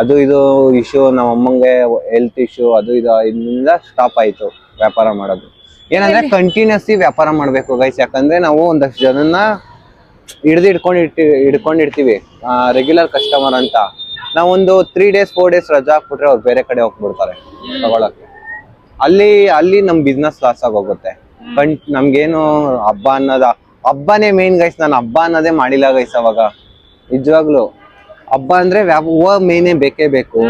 ಅದು ಇದು ಇಶ್ಯೂ, ನಮ್ಮ ಅಮ್ಮಂಗೆ ಹೆಲ್ತ್ ಇಶ್ಯೂ ಅದು ಇದು ಇದರಿಂದ ಸ್ಟಾಪ್ ಆಯ್ತು ವ್ಯಾಪಾರ ಮಾಡೋದು. ಏನಂದ್ರೆ ಕಂಟಿನ್ಯೂಸ್ಲಿ ವ್ಯಾಪಾರ ಮಾಡ್ಬೇಕು ಗೈಸ್. ಯಾಕಂದ್ರೆ ನಾವು ಒಂದಷ್ಟು ಜನನ್ನ ಹಿಡ್ಕೊಂಡಿರ್ತೀವಿ ರೆಗ್ಯುಲರ್ ಕಸ್ಟಮರ್ ಅಂತ. ನಾವೊಂದು 3 days 4 days ರಜಾ ಹಾಕ್ಬಿಟ್ರೆ ಅವ್ರು ಬೇರೆ ಕಡೆ ಹೋಗ್ಬಿಡ್ತಾರೆ ತಗೊಳಕ್ಕೆ. ಅಲ್ಲಿ ನಮ್ ಬಿಸ್ನೆಸ್ ಲಾಸ್ ಆಗೋಗುತ್ತೆ. ನಮ್ಗೇನು ಹಬ್ಬನೇ ಮೇನ್ ಗೈಸ್. ನಾನು ಹಬ್ಬ ಅನ್ನೋದೇ ಮಾಡಿಲ್ಲ ಗೈಸ್ ಅವಾಗ. ನಿಜವಾಗ್ಲು ಹಬ್ಬ ಅಂದ್ರೆ ಹೂವ ಮೇನೇ ಬೇಕೇ ಬೇಕು.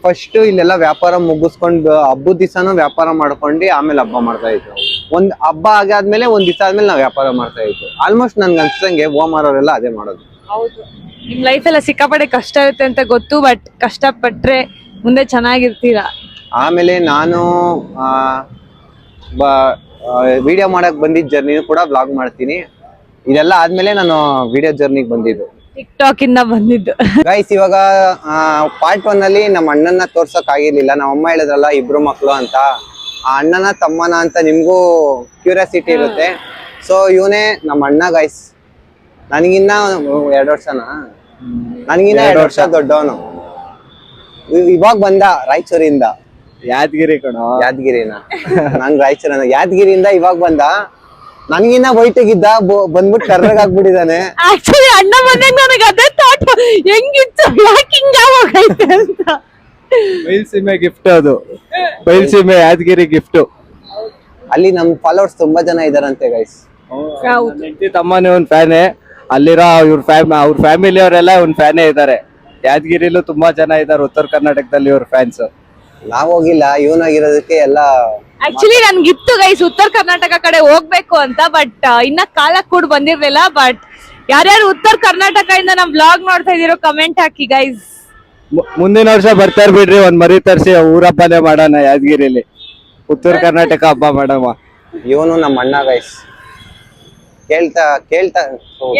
ಫಸ್ಟ್ ಇಲ್ಲೆಲ್ಲ ವ್ಯಾಪಾರ ಮುಗಿಸ್ಕೊಂಡು ಹಬ್ಬದ ದಿವಸನೂ ವ್ಯಾಪಾರ ಮಾಡ್ಕೊಂಡು ಆಮೇಲೆ ಹಬ್ಬ ಮಾಡ್ತಾ ಇತ್ತು. ಒಂದ್ ಹಬ್ಬ ಆಗಾದ್ಮೇಲೆ ಒಂದ್ ದಿವಸ ಆದ್ಮೇಲೆ ನಾವ್ ವ್ಯಾಪಾರ ಮಾಡ್ತಾ ಇತ್ತು. ಆಲ್ಮೋಸ್ಟ್ ನನ್ಗೆ ಅನ್ಸಂಗೆ ಹೂವ ಮಾರೋರೆಲ್ಲ ಅದೇ ಮಾಡೋದು. ಹೌದು, ನಿಮ್ ಲೈಫ್ ಎಲ್ಲ ಸಿಕ್ಕಾಪಟ್ಟೆ ಕಷ್ಟ ಇರುತ್ತೆ ಅಂತ ಗೊತ್ತು, ಬಟ್ ಕಷ್ಟ ಪಟ್ರೆ ಮುಂದೆ ಚೆನ್ನಾಗಿರ್ತೀರಾ. ಆಮೇಲೆ ನಾನು ವಿಡಿಯೋ ಮಾಡಕ್ ಬಂದಿದ್ದ ಜರ್ನಿ ಕೂಡ ಬ್ಲಾಗ್ ಮಾಡ್ತೀನಿ. ಇದೆಲ್ಲ ಆದ್ಮೇಲೆ ನಾನು ವಿಡಿಯೋ ಜರ್ನಿಗೆ ಬಂದಿದ್ದು, ಟಿಕ್ಟಾಕ್ ಇಂದ ಬಂದಿದ್ದು ಗೈಸ್. ಇವಾಗ ಪಾರ್ಟ್ 1 ಅಲ್ಲಿ ನಮ್ಮ ಅಣ್ಣನ ತೋರ್ಸಕ್ ಆಗಿರ್ಲಿಲ್ಲ. ನಮ್ಮ ಅಮ್ಮ ಹೇಳಿದ್ರಲ್ಲ 2 ಮಕ್ಳು ಅಂತ, ಆ ಅಣ್ಣನ ತಮ್ಮನ ಅಂತ ನಿಮ್ಗೂ ಕ್ಯೂರಿಯಾಸಿಟಿ ಇರುತ್ತೆ. ಸೊ ಇವನೇ ನಮ್ಮ ಅಣ್ಣ ಗೈಸ್. ನನಗಿನ್ನ 2 ವರ್ಷನಾ, ನನಗಿನ್ನ 2 ವರ್ಷ ದೊಡ್ಡವನು. ಇವಾಗ ಬಂದ ರಾಯಚೂರಿಂದ. ಯಾದಗಿರಿ ಕಣೋ. ಯಾದಗಿರಿನ ನಂಗ್ ರಾಯಚೂರ, ಯಾದಗಿರಿಯಿಂದ ಇವಾಗ ಬಂದ. ನನ್ಗಿನ್ನ ವೈಟಿಗಿದ್ದ, ಬಂದ್ಬಿಟ್ಟು ಕರ್ರಗಾಗ್ಬಿಟ್ಟಿದ್ದಾನೆ. ಆಕ್ಚುಲಿ ಅಣ್ಣ ಬಂದಾಗ ನನಗೆ ಅದೇ ಥಾಟ್, ಹೆಂಗಿತ್ತು, ಯಾಕೆ ಹಿಂಗಾಗೈತೆ ಅಂತ. ಬೈಲ್ಸೀಮೆ ಗಿಫ್ಟ್ ಅದು, ಬೈಲ್ಸೀಮೆ ಯಾದಗಿರಿ ಗಿಫ್ಟ್. ಅಲ್ಲಿ ನಮ್ ಫಾಲೋವರ್ಸ್ ತುಂಬಾ ಜನ ಇದಾರಂತೆ ಗೈಸ್. ಹೆಂಡತಿ ತಮ್ಮನೇ ಒಂದ್ ಫ್ಯಾನೇ. ಅಲ್ಲಿರೋ ಅವ್ರ ಫ್ಯಾಮಿಲಿ ಅವರೆಲ್ಲ ಒಂದ್ ಫ್ಯಾನೇ ಇದಾರೆ. ಯಾದಗಿರಿಲೂ ತುಂಬಾ ಜನ ಇದಾರೆ, ಉತ್ತರ ಕರ್ನಾಟಕದಲ್ಲಿ ಇವ್ರ ಫ್ಯಾನ್ಸ್. ನಾವ್ ಹೋಗಿಲ್ಲ, ಇವನಾಗಿರೋದಕ್ಕೆ ಎಲ್ಲ. ಆಕ್ಚುಲಿ ನನ್ಗಿತ್ತು ಗೈಸ್ ಉತ್ತರ ಕರ್ನಾಟಕ ಕಡೆ ಹೋಗ್ಬೇಕು ಅಂತ, ಬಟ್ ಇನ್ನ ಕಾಲ ಕೂಡ ಬಂದಿರ್ಲಿಲ್ಲ. ಬಟ್ ಯಾರ್ಯಾರು ಉತ್ತರ ಕರ್ನಾಟಕ ಇಂದ ನಮ್ ಬ್ಲಾಗ್ ನೋಡ್ತಾ ಇದೀರೋ ಕಮೆಂಟ್ ಹಾಕಿ ಗೈಸ್. ಮುಂದಿನ ವರ್ಷ ಬರ್ತಾ ಬಿಡ್ರಿ, ಒಂದ್ ಮರಿ ತರ್ಸಿ ಊರ ಹಬ್ಬನೇ ಮಾಡೋಣ ಯಾದಗಿರಿಲಿ, ಉತ್ತರ ಕರ್ನಾಟಕ ಹಬ್ಬ ಮಾಡಮ್ಮ. ಇವನು ನಮ್ಮ ಅಣ್ಣ ಗೈಸ್. ಕೇಳ್ತಾ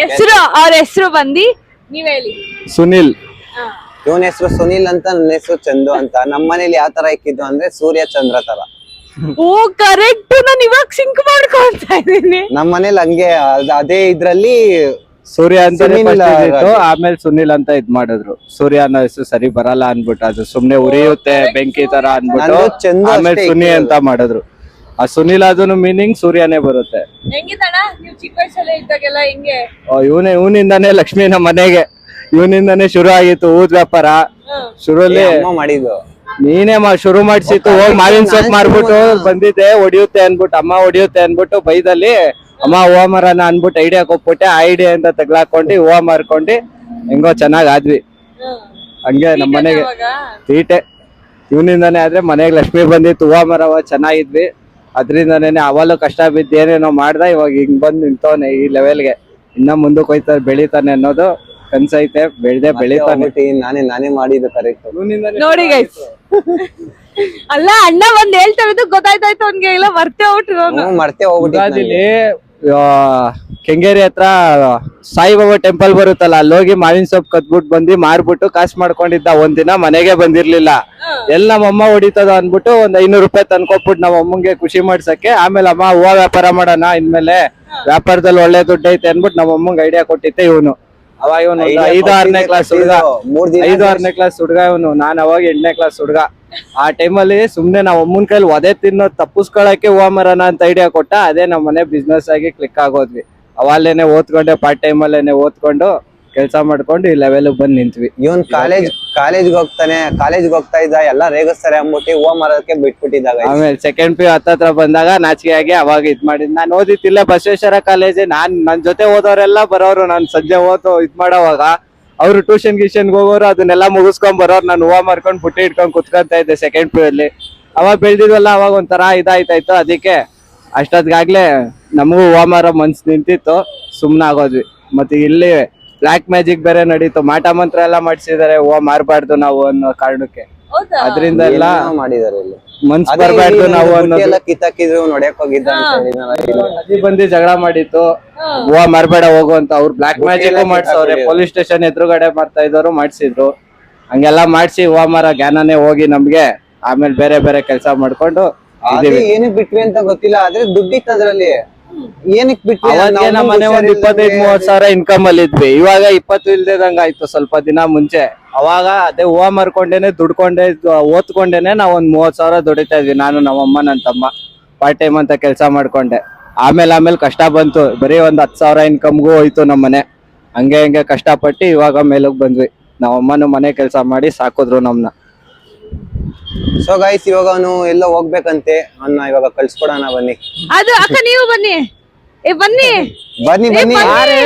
ಹೆಸರು, ಅವ್ರ ಹೆಸರು ಬಂದಿ ನೀವ್ ಹೇಳಿ. ಸುನಿಲ್. ಇವನ ಹೆಸರು ಸುನಿಲ್ ಅಂತ, ನನ್ನ ಹೆಸರು ಚಂದು ಅಂತ. ನಮ್ಮ ಮನೇಲಿ ಯಾವ ತರ ಇಕ್ಕಿದ್ದು ಅಂದ್ರೆ ಸೂರ್ಯ ಚಂದ್ರ ತರ. ಓ ಕರೆಕ್ಟ್, ನಾನು ಇವಾಗ ಸಿಂಕ್ ಮಾಡ್ಕೊಳ್ತಾ ಇದ್ದೀನಿ. ನಮ್ ಮನೇಲಿ ಹಂಗೆ ಅದೇ ಇದ್ರಲ್ಲಿ ಸೂರ್ಯ ಅಂತಾನೆ ಸುನಿಲ್ first ಇದ್ದಿತ್ತು, ರಾಜು. ಆಮೇಲೆ ಸುನಿಲ್ ಅಂತ ಇದ್ ಮಾಡಿದ್ರು. ಸೂರ್ಯ ಅನ್ನೋ ಹೆಸರು ಸರಿ ಬರಲ್ಲ ಅನ್ಬಿಟ್ಟು, ಅದು ಸುಮ್ನೆ ಉರಿಯುತ್ತೆ ಬೆಂಕಿ ತರ ಅನ್ಬಿಟ್ಟು ನಂದು ಚಂದು ಆಮೇಲೆ ಅಷ್ಟೇ ಸುನಿ ಇಕ್ಕಿರೋದು. ಅಂತ ಮಾಡಿದ್ರು. ಆ ಸುನಿಲ್ ಅದನ್ನು ಮೀನಿಂಗ್ ಸೂರ್ಯನೇ ಬರುತ್ತೆ. ಹೆಂಗಿತ್ತಣ್ಣ ನೀವು ಚಿಕ್ಕ ವಯಸ್ಸಲ್ಲೇ ಇದ್ದಾಗೆಲ್ಲ ಹೆಂಗೆ? ಇವನಿಂದಾನೇ ಲಕ್ಷ್ಮಿ ನಮ್ಮ ಮನೆಗೆ, ಇವನಿಂದಾನೇ ಶುರು ಆಗಿತ್ತು ಊದ್ ವ್ಯಾಪಾರ. ಶುರುಲಿ ಅಮ್ಮ ಮಾಡಿದ್ದು. ನೀನೇ ಶುರು ಮಾಡ್ಸಿತ್ತು. ಹೋಗಿ ಮಾವಿನ ಸೊಪ್ಪು ಮಾರ್ಬಿಟ್ಟು ಬಂದಿದ್ದೆ, ಹೊಡಿಯುತ್ತೆ ಅನ್ಬಿಟ್ಟು, ಅಮ್ಮ ಹೊಡಿಯುತ್ತೆ ಅನ್ಬಿಟ್ಟು ಬೈದಲ್ಲಿ ಅಮ್ಮ ಹೂವ ಮರನ ಅನ್ಬಿಟ್ಟು ಐಡಿಯಾ ಕೊಟ್ಬಿಟ್ಟೆ. ಆ ಐಡಿಯಾ ಅಂತ ತಗ್ಲಾಕೊಂಡು ಹೂವ ಮಾರ್ಕೊಂಡು ಹೆಂಗೋ ಚೆನ್ನಾಗ್ ಆದ್ವಿ. ಹಂಗೆ ನಮ್ಮ ಮನೆಗೆ ತೀಟೆ ಇವನಿಂದಾನೇ ಆದ್ರೆ ಮನೆಗೆ ಲಕ್ಷ್ಮಿ ಬಂದಿತ್ತು, ಹೂವ ಮರವ ಚೆನ್ನಾಗಿದ್ವಿ. ಅದ್ರಿಂದಾನೇ ಅವಲು ಕಷ್ಟ ಬಿದ್ದು ಏನೇನೋ ಮಾಡ್ದ, ಇವಾಗ ಹಿಂಗ್ ಬಂದ್ ನಿಂತವನೆ ಈ ಲೆವೆಲ್ಗೆ. ಇನ್ನ ಮುಂದಕ್ಕೆ ಹೋಯ್ತಾರೆ, ಬೆಳಿತಾನೆ ಅನ್ನೋದು ಕನ್ಸೈತೆ. ಬೆಳಿತಾನೆ. ನಾನೇ ಮಾಡಿದ್ದು ಕರೆಕ್ಟ್. ನೋಡಿ ಗೈಸ್, ಅಲ್ಲ ಅಣ್ಣ ಒಂದ್ ಹೇಳ್ತಾ ಇರೋದು ಗೊತ್ತಾಯ್ತಾಯ್ತು ಅವ್ನ್ಗೆ, ಇಲ್ಲ ಮರ್ತೇ ಹೋಗ್ಬಿಟ್ಟು. ಮರ್ತೆ ಹೋಗ್ಬಿಟ್ಟಿದ್ದೀನಿ. ಕೆಂಗೇರಿ ಹತ್ರ ಸಾಯಿಬಾಬಾ ಟೆಂಪಲ್ ಬರುತ್ತಲ್ಲ, ಅಲ್ಲಿ ಹೋಗಿ ಮಾವಿನ ಸೊಪ್ಪು ಕದ್ಬಿಟ್ಟು ಬಂದು ಮಾರ್ಬಿಟ್ಟು ಕಾಸು ಮಾಡ್ಕೊಂಡಿದ್ದ. ಒಂದಿನ ಮನೆಗೆ ಬಂದಿರ್ಲಿಲ್ಲ. ಎಲ್ಲ ನಮ್ಮಮ್ಮ ಹೊಡಿತದ ಅನ್ಬಿಟ್ಟು ಒಂದ್ 500 ರೂಪಾಯಿ ತಂದ್ಕೊಟ್ಬಿಟ್ಟು ನಮ್ಮ ಅಮ್ಮಂಗೆ ಖುಷಿ ಮಾಡ್ಸಕ್ಕೆ. ಆಮೇಲೆ ಅಮ್ಮ ಹೂವ ವ್ಯಾಪಾರ ಮಾಡೋಣ, ಇನ್ಮೇಲೆ ವ್ಯಾಪಾರದಲ್ಲಿ ಒಳ್ಳೆ ದುಡ್ಡು ಐತೆ ಅನ್ಬಿಟ್ಟು ನಮ್ಮ ಅಮ್ಮಂಗೆ ಐಡಿಯಾ ಕೊಟ್ಟಿದ್ದೆ ಇವನು. ಅವಾಗ ಇವನು 5-6ನೇ ಕ್ಲಾಸ್ ಹುಡುಗ, 5-6ನೇ ಕ್ಲಾಸ್ ಹುಡುಗ ಇವನು. ನಾನ್ ಅವಾಗ 8ನೇ ಕ್ಲಾಸ್ ಹುಡುಗ. ಆ ಟೈಮಲ್ಲಿ ಸುಮ್ನೆ ನಾವ್ ಅಮ್ಮನ ಕೈಲಿ ಒದೆ ತಿನ್ನೋ ತಪ್ಪಿಸ್ಕೊಳಕ್ಕೆ ಹೂವ ಮರನ ಅಂತ ಐಡಿಯಾ ಕೊಟ್ಟ. ಅದೇ ನಮ್ಮ ಮನೆ ಬಿಸ್ನೆಸ್ ಆಗಿ ಕ್ಲಿಕ್ ಆಗೋದ್ವಿ. ಅವಾಲೇನೆ ಓದ್ಕೊಂಡೆ, ಪಾರ್ಟ್ ಟೈಮ್ ಅಲ್ಲೇನೆ ಓದ್ಕೊಂಡು ಕೆಲಸ ಮಾಡ್ಕೊಂಡು ಈ ಲೆವೆಲ್ ಬಂದ್ ನಿಂತ್ವಿ. ಇವನ್ ಕಾಲೇಜ್ಗೆ ಹೋಗ್ತಾ ಇದ್ದ, ಎಲ್ಲ ರೇಗಿಸ್ತಾರೆ ಅಂದ್ಬಿಟ್ಟು ಹೂವ ಮರಕ್ಕೆ ಬಿಟ್ಬಿಟ್ಟಿದ್ದಾಗ. ಆಮೇಲೆ ಸೆಕೆಂಡ್ ಪಿ ಹತ್ತತ್ರ ಬಂದಾಗ ನಾಚಿಕೆ ಆಗಿ ಅವಾಗ ಇದ್ ಮಾಡಿದ್. ನಾನ್ ಓದಿತ್ತಿಲ್ಲ ಬಸವೇಶ್ವರ ಕಾಲೇಜ್. ನನ್ ಜೊತೆ ಓದೋರೆಲ್ಲ ಬರೋರು. ನಾನ್ ಸಂಜೆ ಓದು ಇದ್ ಮಾಡೋವಾಗ ಅವ್ರು ಟ್ಯೂಷನ್ ಗಿಷನ್ಗೆ ಹೋಗೋರು, ಅದನ್ನೆಲ್ಲ ಮುಗಿಸ್ಕೊಂಡ್ ಬರೋರು. ನಾನು ಹೂವ ಮಾರ್ಕೊಂಡ್ ಬುಟ್ಟಿ ಇಟ್ಕೊಂಡ್ ಕುತ್ಕೊಂತ ಇದ್ದೆ ಸೆಕೆಂಡ್ ಪಿ ಅಲ್ಲಿ. ಅವಾಗ ಬೆಳ್ದಿದ್ವಲ್ಲ, ಅವಾಗ ಒಂಥರ ಇದಾಯ್ತಾಯ್ತು. ಅದಕ್ಕೆ ಅಷ್ಟೊತ್ಗಾಗ್ಲೇ ನಮಗೂ ಹೂವ ಮಾರೋ ಮನ್ಸ್ ನಿಂತಿತ್ತು, ಸುಮ್ನ ಆಗೋದ್ವಿ. ಮತ್ತೆ ಇಲ್ಲಿ ಬ್ಲಾಕ್ ಮ್ಯಾಜಿಕ್ ಬೇರೆ ನಡೀತು, ಮಾಟ ಮಂತ್ರ ಎಲ್ಲ ಮಾಡ್ಸಿದಾರೆ ಹೂವ ಮಾರ್ಬಾರ್ದು ನಾವು ಅನ್ನೋ ಕಾರಣಕ್ಕೆ. ಅದ್ರಿಂದ ಎಲ್ಲ ಮಾಡಿದಾರೆ ಇಲ್ಲಿ. ಮನ್ಸ್ ಬರ್ಬಾರ್ದು ನಾವು ಅನ್ನೋದು. ಕಿತ್ತಾಕಿದ್ರು ನೋಡ್ಯಕ್ ಹೋಗಿದ್ದ ಅಜ್ಜಿ ಬಂದು ಜಗಳ ಮಾಡಿತ್ತು, ಹೂವ ಮಾರ್ಬೇಡ ಹೋಗು ಅಂತ. ಅವ್ರು ಬ್ಲಾಕ್ ಮ್ಯಾಜಿಕ್ ಮಾಡ್ಸವ್ರೆ, ಪೊಲೀಸ್ ಸ್ಟೇಷನ್ ಎದುರುಗಡೆ ಮಾಡ್ತಾ ಇದ್ದವ್ರು ಮಾಡ್ಸಿದ್ರು. ಹಂಗೆಲ್ಲ ಮಾಡ್ಸಿ ಹೂವ ಮಾರ ಜ್ಞಾನನೇ ಹೋಗಿ ನಮ್ಗೆ. ಆಮೇಲೆ ಬೇರೆ ಬೇರೆ ಕೆಲಸ ಮಾಡ್ಕೊಂಡು ಏನಕ್ ಬಿಟ್ವಿ ಅಂತ ಗೊತ್ತಿಲ್ಲ, ಆದ್ರೆ ದುಡ್ಡಿತ್ತು ಅದ್ರಲ್ಲಿ. ಏನಕ್ ಬಿಟ್ವಿ? ಅವಾಗ ನಮ್ಮ ಮನೆ ಒಂದ್ 25-30 ಸಾವಿರ ಇನ್ಕಮ್ ಅಲ್ಲಿ ಇದ್ವಿ. ಇವಾಗ 20 ಇಲ್ದೇದಂಗ ಆಯ್ತು ಸ್ವಲ್ಪ ದಿನ ಮುಂಚೆ. ಅವಾಗ ಅದೇ ಹೂವ ಮಾರ್ಕೊಂಡೇನೆ ದುಡ್ಕೊಂಡೆ ಓದ್ಕೊಂಡೇನೆ ನಾವ್ ಒಂದ್ 30 ಸಾವಿರ ದುಡಿತಾ ಇದ್ವಿ, ನಾನು ನಮ್ಮಮ್ಮ ನನ್ನ ತಮ್ಮ ಪಾರ್ಟ್ ಟೈಮ್ ಅಂತ ಕೆಲಸ ಮಾಡ್ಕೊಂಡೆ. ಆಮೇಲೆ ಕಷ್ಟ ಬಂತು, ಬರೀ ಒಂದ್ 10 ಸಾವಿರ ಇನ್ಕಮ್ಗೂ ಹೋಯ್ತು ನಮ್ಮ ಮನೆ. ಹಂಗೆ ಕಷ್ಟಪಟ್ಟು ಇವಾಗ ಮೇಲಕ್ ಬಂದ್ವಿ. ನಾವಮ್ಮನು ಮನೆ ಕೆಲಸ ಮಾಡಿ ಸಾಕಿದ್ರು ನಮ್ನ. ಸೊ ಗೈಸ್, ಇವಾಗ ಅವನು ಎಲ್ಲ ಹೋಗ್ಬೇಕಂತೆ, ಅವನ್ನ ಇವಾಗ ಕಳ್ಸ್ಕೊಡೋಣ ಬನ್ನಿ. ಅದು ಅಕ್ಕ ನೀವು ಬನ್ನಿ, ಬನ್ನಿ ಬನ್ನಿ ಬನ್ನಿ. ಬರ್ರಿ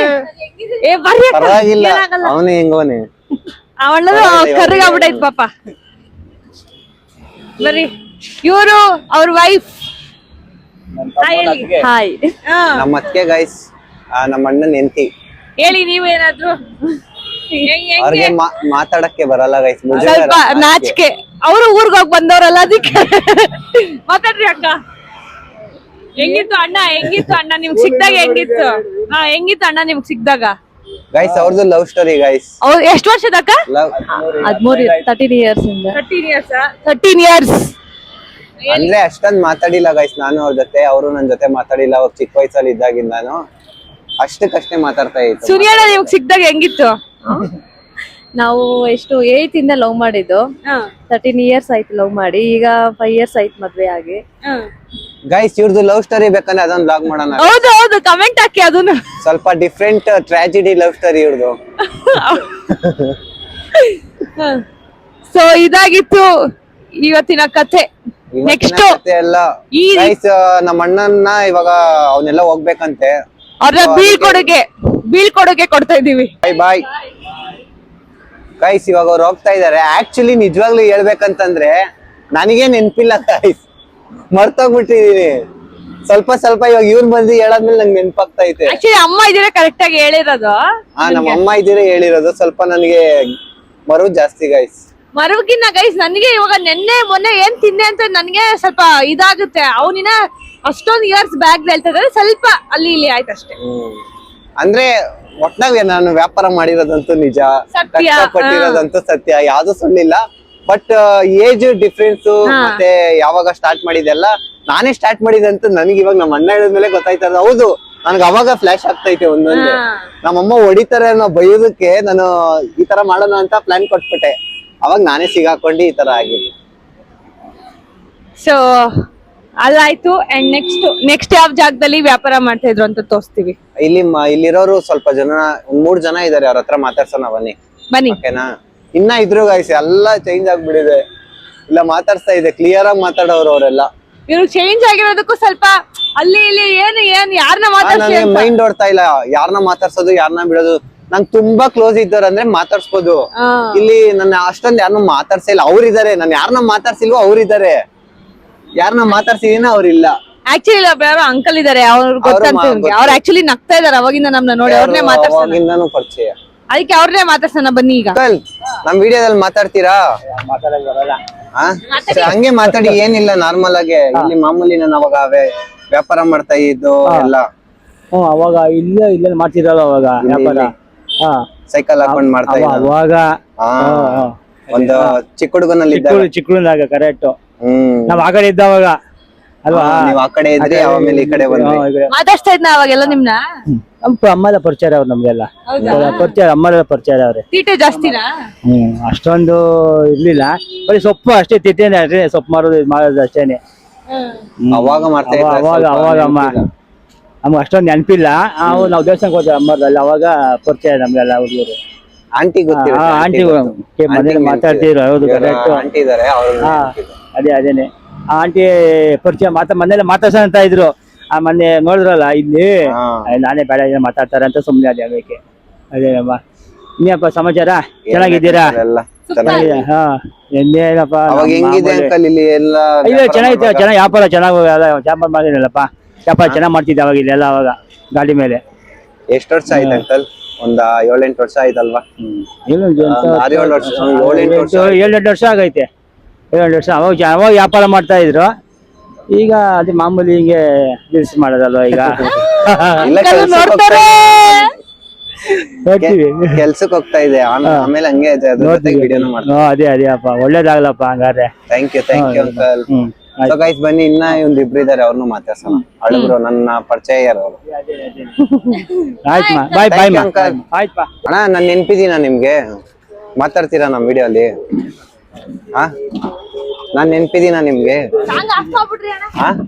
ಅಕ್ಕ, ಪರವಾಗಿಲ್ಲ, ಏನಾಗಲ್ಲ. ಅವನೇ ಹೆಂಗೋನೆ. ಅವಳದು ಕರ್ಗಾಗ್ಬಿಟ್ಟೈತ್ ಪಾಪ. ಬರ್ರಿ, ಇವರು ಅವ್ರ ವೈಫ್. ಹಾಯ್. ನಮ್ಮ ಅತ್ತಿಗೆ ಗೈಸ್, ನಮ್ಮ ಅಣ್ಣನ್ ಹೆಂಡತಿ. ಹೇಳಿ ನೀವೇನಾದ್ರು. ಅವ್ರಿಗೆ ಮಾತಾಡಕ್ಕೆ ಬರಲ್ಲ ಗೈಸ್, ಸ್ವಲ್ಪ ನಾಚಿಕೆ. ಅವರು ಊರ್ಗ್ ಹೋಗಿ ಬಂದವ್ರಲ್ಲ, ಅದಕ್ಕೆ. ಮಾತಾಡ್ರಿ ಅಕ್ಕ. ಹೆಂಗಿತ್ತು ಅಣ್ಣ ನಿಮ್ಗ್ ಸಿಕ್ದಾಗ? ಹೆಂಗಿತ್ತು ಅಣ್ಣ ನಿಮ್ಗ್ ಸಿಕ್ದಾಗ? ಗೈಸ್ ಅವ್ರದ್ದು ಲವ್ ಸ್ಟೋರಿ ಗೈಸ್. ಅವ್ರು ಎಷ್ಟು ವರ್ಷದ ಅಕ್ಕ? 13 ಇಯರ್ಸ್. ಅಂದ್ರೆ ಅಷ್ಟೊಂದ್ ಮಾತಾಡಿಲ್ಲ ಗೈಸ್ ನಾನು ಅವ್ರ ಜೊತೆ. ಅವರು ನನ್ ಜೊತೆ ಮಾತಾಡಿಲ್ಲ ಅವಾಗ ಚಿಕ್ಕ ವಯಸ್ಸಲ್ಲಿ ಇದ್ದಾಗಿಂದ. ನಾನು ಅಷ್ಟಕ್ಕಷ್ಟೇ ಮಾತಾಡ್ತಾ ಇತ್ತು. ಸುನಿಯಣ್ಣ ನಿಮ್ಗ್ ಸಿಕ್ದಾಗ ಹೆಂಗಿತ್ತು? ನಾವು ಎಷ್ಟು 8th ಇಂದ ಲವ್ ಮಾಡಿದ್ದು. 13 ಇಯರ್ಸ್ ಆಯ್ತು ಲವ್ ಮಾಡಿ. ಈಗ 5 ಇಯರ್ಸ್ ಆಯ್ತು ಮದ್ವೆ ಆಗಿ. ಗೈಸ್ ಇವ್ರದ್ದು ಲವ್ ಸ್ಟೋರಿ ಬೇಕಂದ್ರೆ ಅದೊಂದು ಬ್ಲಾಗ್ ಮಾಡೋಣ. ಹೌದು ಕಮೆಂಟ್ ಹಾಕಿ. ಅದನ್ನ ಸ್ವಲ್ಪ ಡಿಫ್ರೆಂಟ್ ಟ್ರಾಜಿಡಿ ಲವ್ ಸ್ಟೋರಿ ಇವ್ರದ್ದು. ಸೊ ಇದಾಗಿತ್ತು ಇವತ್ತಿನ ಕಥೆ. ನೆಕ್ಸ್ಟ್ ಎಲ್ಲ ಗೈಸ್, ನಮ್ಮ ಅಣ್ಣನ್ನ ಇವಾಗ ಅವನ್ನೆಲ್ಲ ಹೋಗ್ಬೇಕಂತೆ. ಅವ್ರ ಬೀಳ್ಕೊಡುಗೆ ಕೊಡ್ತಾ ಇದೀವಿ. ಬಾಯ್ ಗೈಸ್, ಇವಾಗ ಅವ್ರು ಹೋಗ್ತಾ ಇದಾರೆ. ಆಕ್ಚುಲಿ ನಿಜವಾಗ್ಲೂ ಹೇಳ್ಬೇಕಂತಂದ್ರೆ ನನಗೆ ನೆನ್ಪಿಲ್ಲ ಗೈಸ್, ಮರ್ತೋಗ್ಬಿಟ್ಟಿದೀನಿ ಸ್ವಲ್ಪ. ಇವಾಗ ಇವ್ರು ಬಂದು ಹೇಳಾದ್ಮೇಲೆ ನಂಗೆ ನೆನ್ಪಾಗ್ತಾ ಐತೆ. ಆಕ್ಚುಲಿ ಅಮ್ಮ ಇದ್ರೆ ಕರೆಕ್ಟ್ ಆಗಿ ಹೇಳಿರೋದು. ನಮ್ಮ ಅಮ್ಮ ಇದ್ದೀರಾ ಹೇಳಿರೋದು. ಸ್ವಲ್ಪ ನನಗೆ ಮರು ಜಾಸ್ತಿ ಗೈಸ್. ಮರವಕ್ಕಿನ್ನ ಗೈಸ್ ನನಗೆ ಇವಾಗ ಮೊನ್ನೆ ಏನ್ ತಿಂದೆ ಅಂತ ನನ್ಗೆ ಸ್ವಲ್ಪ ಇದಾಗುತ್ತೆ. ಅವನಿನ ಅಷ್ಟೊಂದು ಇಯರ್ಸ್ ಬ್ಯಾಗ್ ಹೇಳ್ತಾ ಇದ್ದಾರೆ, ಸ್ವಲ್ಪ ಅಲ್ಲಿ ಇಲ್ಲಿ ಆಯ್ತಷ್ಟೇ. ಅಂದ್ರೆ ಒಟ್ನಾಗ ನಾನು ವ್ಯಾಪಾರ ಮಾಡಿರೋದಂತೂ ನಿಜ, ಸತ್ಯ. ಕಷ್ಟಪಟ್ಟಿರೋದಂತೂ ಸತ್ಯ, ಯಾವ್ದು ಸುಳ್ಳಿಲ್ಲ. ಬಟ್ ಏಜ್ ಡಿಫ್ರೆನ್ಸ್ ಮತ್ತೆ ಯಾವಾಗ ಸ್ಟಾರ್ಟ್ ಮಾಡಿದೆಲ್ಲ ನಾನೇ ಸ್ಟಾರ್ಟ್ ಮಾಡಿದೆ ಅಂತ ನನಗೆ ಇವಾಗ ನಮ್ಮ ಅಣ್ಣ ಹೇಳಿದ್ಮೇಲೆ ಗೊತ್ತಾಯ್ತದ. ಹೌದು, ನನ್ಗೆ ಅವಾಗ ಫ್ಲಾಶ್ ಆಗ್ತೈತೆ ಒಂದೊಂದು. ನಮ್ಮಮ್ಮ ಹೊಡಿತಾರೆ ಅನ್ನೋ ಭಯೋದಕ್ಕೆ ನಾನು ಈ ತರ ಮಾಡೋಣ ಅಂತ ಪ್ಲಾನ್ ಕೊಟ್ಬಿಟ್ಟೆ. ಅವಾಗ ನಾನೇ ಸಿಗಾಕೊಂಡು ಈ ತರ ಆಗಿದೆ. ಸೊ ಅಲ್ಲಾಯ್ತು. ಅಂಡ್ ನೆಕ್ಸ್ಟ್ ಯಾವ ಜಾಗದಲ್ಲಿ ವ್ಯಾಪಾರ ಮಾಡ್ತಾ ಇದ್ರು ಅಂತ ತೋರಿಸ್ತೀವಿ. ಇಲ್ಲಿರೋರು ಸ್ವಲ್ಪ ಜನ, 3 ಜನ ಇದಾರೆ, ಅವ್ರ ಹತ್ರ ಮಾತಾಡ್ಸೋಣ ಬನ್ನಿ. ಓಕೆನಾ? ಇನ್ನ ಇದ್ರು ಗಾಯ್ಸ್ ಎಲ್ಲ ಚೇಂಜ್ ಆಗ್ಬಿಟ್ಟಿದೆ. ಇಲ್ಲ ಮಾತಾಡ್ಸ್ತಾ ಇದೆ, ಕ್ಲಿಯರ್ ಆಗಿ ಮಾತಾಡೋರು ಅವರೆಲ್ಲ. ಇವ್ರು ಚೇಂಜ್ ಆಗಿರೋದಕ್ಕೂ ಸ್ವಲ್ಪ ಅಲ್ಲಿ ಇಲ್ಲಿ ಏನು ಯಾರನ್ನ ಮಾತಾಡ್ಸಿ ನನಗೆ ಮೈಂಡ್ ಓಡ್ತಾ ಇಲ್ಲ, ಯಾರನ್ನ ಮಾತಾಡ್ಸೋದು ಯಾರನ್ನ ಬಿಡೋದು. ನಂಗೆ ತುಂಬಾ ಕ್ಲೋಸ್ ಇದ್ದವ್ರು ಅಂದ್ರೆ ಮಾತಾಡ್ಸ್ಬೋದು. ಇಲ್ಲಿ ನನ್ನ ಅಷ್ಟೊಂದು ಯಾರನ್ನ ಮಾತಾಡ್ಸೇ ಇಲ್ಲ. ಅವ್ರಿದ್ದಾರೆ, ನಾನು ಯಾರನ್ನ ಮಾತಾಡ್ಸಿಲ್ವೋ ಅವ್ರಿದ್ದಾರೆ. ಯಾರನ್ನ ಮಾತಾಡ್ಸಿದೀನ ಅವ್ರಿಲ್ಲ. ಆಕ್ಚುಲಿ ಯಾರೋ ಅಂಕಲ್ ಇದಾರೆ, ಅವ್ರು ಗೊತ್ತಂತ ಅವ್ರು ಆಕ್ಚುಲಿ ನಗ್ತಾ ಇದಾರೆ ಅವಾಗಿಂದ ನಮ್ನ ನೋಡಿ. ಅವ್ರನ್ನೇ ಮಾತಾಡ್ಸೋಣ, ಅವಾಗಿಂದಾನು ಪರಿಚಯ. ಅದಕ್ಕೆ ಅವ್ರನ್ನೇ ಮಾತಾಡ್ಸೋಣ ಬನ್ನಿ. ಈಗ ನಮ್ ವಿಡಿಯೋದಲ್ಲಿ ಮಾತಾಡ್ತೀರಾ? ಹಂಗೆ ಮಾತಾಡಿ, ಏನಿಲ್ಲ, ನಾರ್ಮಲ್ ಆಗಿ. ಇಲ್ಲಿ ಮಾಮೂಲಿ ನಾನು ಅವಾಗ ವ್ಯಾಪಾರ ಮಾಡ್ತಾ ಇದ್ದು ಎಲ್ಲ. ಅವಾಗ ಇಲ್ಲೇ ಮಾಡ್ತಿರಲ್ಲ ಅವಾಗ ವ್ಯಾಪಾರ. ಸೈಕಲ್ ಹಾಕೊಂಡ್ ಮಾಡ್ತಾ ಇದ್ದ ಅವಾಗ. ಒಂದು ಚಿಕ್ಕ ಹುಡುಗನಲ್ಲಿ ಚಿಕ್ಕ ಹುಡುಗನಾಗ ಕರೆಕ್ಟ್. ನಾವ್ ಆ ಕಡೆ ಇದ್ದವಾಗ ಅಲ್ವಾ? ನೀವ್ ಆ ಕಡೆ ಇದ್ರಿ, ಆಮೇಲೆ ಈ ಕಡೆ ಬಂದ್ರಿ. ಮಾತಾಡ್ಸ್ತಾ ಇದ್ನ ಅವಾಗೆಲ್ಲ ನಿಮ್ನ? ಅಮ್ಮೆಲ್ಲ ಪರಿಚಯ ಅವ್ರು ನಮ್ಗೆಲ್ಲ ಪರಿಚಯ, ಅಮ್ಮೆಲ್ಲ ಪರಿಚಯ ಅವ್ರೆ. ತೀಟೆ ಜಾಸ್ತಿನಾ? ಅಷ್ಟೊಂದು ಇರ್ಲಿಲ್ಲ, ಬರೀ ಸೊಪ್ಪು ಅಷ್ಟೇ. ತಿಂತೇನೆ ಅಷ್ಟೇ, ಸೊಪ್ಪು ಮಾಡೋದು ಅಷ್ಟೇನೆ. ಅವಾಗ ಮಾಡ್ತಾ ಅವಾಗ ನಮ್ಗೆ ಅಷ್ಟೊಂದು ನೆನಪಿಲ್ಲ. ನಾವು ದೇವಸ್ಥಾನಕ್ಕೆ ಹೋಗ್ತೇವೆ ಅಮ್ಮರಲ್ಲಿ, ಅವಾಗ ಪರಿಚಯ ನಮ್ಗೆಲ್ಲ ಹುಡುಗರು. ಆಂಟಿ ಗೊತ್ತಿಲ್ಲ, ಆಂಟಿ ಮನೇಲಿ ಮಾತಾಡ್ತಿದ್ರು. ಹೌದು ಕರೆಕ್ಟ್. ಆಂಟಿ ಇದಾರೆ. ಅದೇನೆ ಆ ಆಂಟಿ ಪರಿಚಯ ಮನೇಲಿ ಮಾತಾಡ್ಸ ಅಂತ ಇದ್ರು. ಆ ಮೊನ್ನೆ ನೋಡಿದ್ರಲ್ಲ ಇಲ್ಲಿ, ನಾನೇ ಬೇಡ ಮಾತಾಡ್ತಾರೆ ಅಂತ ಸುಮ್ಮನೆ ಅದೇ ಅದಕ್ಕೆ. ಅದೇನಪ್ಪ, ಇನ್ನೇನಪ್ಪ ಸಮಾಚಾರ? ಚೆನ್ನಾಗಿದ್ದೀರಾ? ಹಾ, ಇನ್ನೇನಪ್ಪ ಹೆಂಗಿದೆ ಅಂಕಲ್ ಇಲ್ಲಿ ಎಲ್ಲ? ಚೆನ್ನಾಗಿತ್ತು, ಚೆನ್ನಾಗಿ ವ್ಯಾಪಾರ ಚೆನ್ನಾಗಿ ವ್ಯಾಪಾರ ಮಾಡಿದ್ರಲ್ಲಪ್ಪ. ವ್ಯಾಪಾರ ಚೆನ್ನಾಗಿ ಮಾಡ್ತಿದ್ದೆ ಅವಾಗ ಇಲ್ಲೆಲ್ಲ, ಅವಾಗ ಗಾಡಿ ಮೇಲೆ. ಎಷ್ಟು ವರ್ಷ ಆಯ್ತು ಅಂಕಲ್? ಒಂದ 7-8 ವರ್ಷ ಆಯ್ತಲ್ವಾ? 7-8 ವರ್ಷ ಆಗೈತೆ. 7-8 ವರ್ಷ. ಅವಾಗ ವ್ಯಾಪಾರ ಮಾಡ್ತಾ ಇದ್ರು. ಈಗ ಅದೇ ಮಾಮೂಲಿ ಹಿಂಗೆ ರೀಲ್ಸ್ ಮಾಡೋದಲ್ವಾ ಈಗ. ಕೆಲ್ಸಕ್ಕೆ ಹೋಗ್ತಾ ಇದೆ, ಆಮೇಲೆ ಹಂಗೆ ಅದೇ ಅಪ್ಪ, ಒಳ್ಳೇದಾಗ್ಲಪ್ಪ ಹಂಗಾದ್ರೆ. Thank you uncle. So guys ಬನ್ನಿ, ಇನ್ನ ಒಂದ್ ಇಬ್ರು ಇದಾರೆ, ಅವ್ರನ್ನು ಮಾತಾಡ್ಸೋಣ. ಅಳಬ್ರು ನನ್ನ ಪರಿಚಯ ಯಾರು? ಆಯ್ತು ಅಣ್ಣ, ನಾನ್ ನೆನ್ಪಿದೀನಾ ನಿಮ್ಗೆ? ಮಾತಾಡ್ತೀರಾ ನಮ್ ವಿಡಿಯೋ ಅಲ್ಲಿ? ನಾನ್ ನೆನ್ಪಿದೀನಾ ನಿಮ್ಗೆ?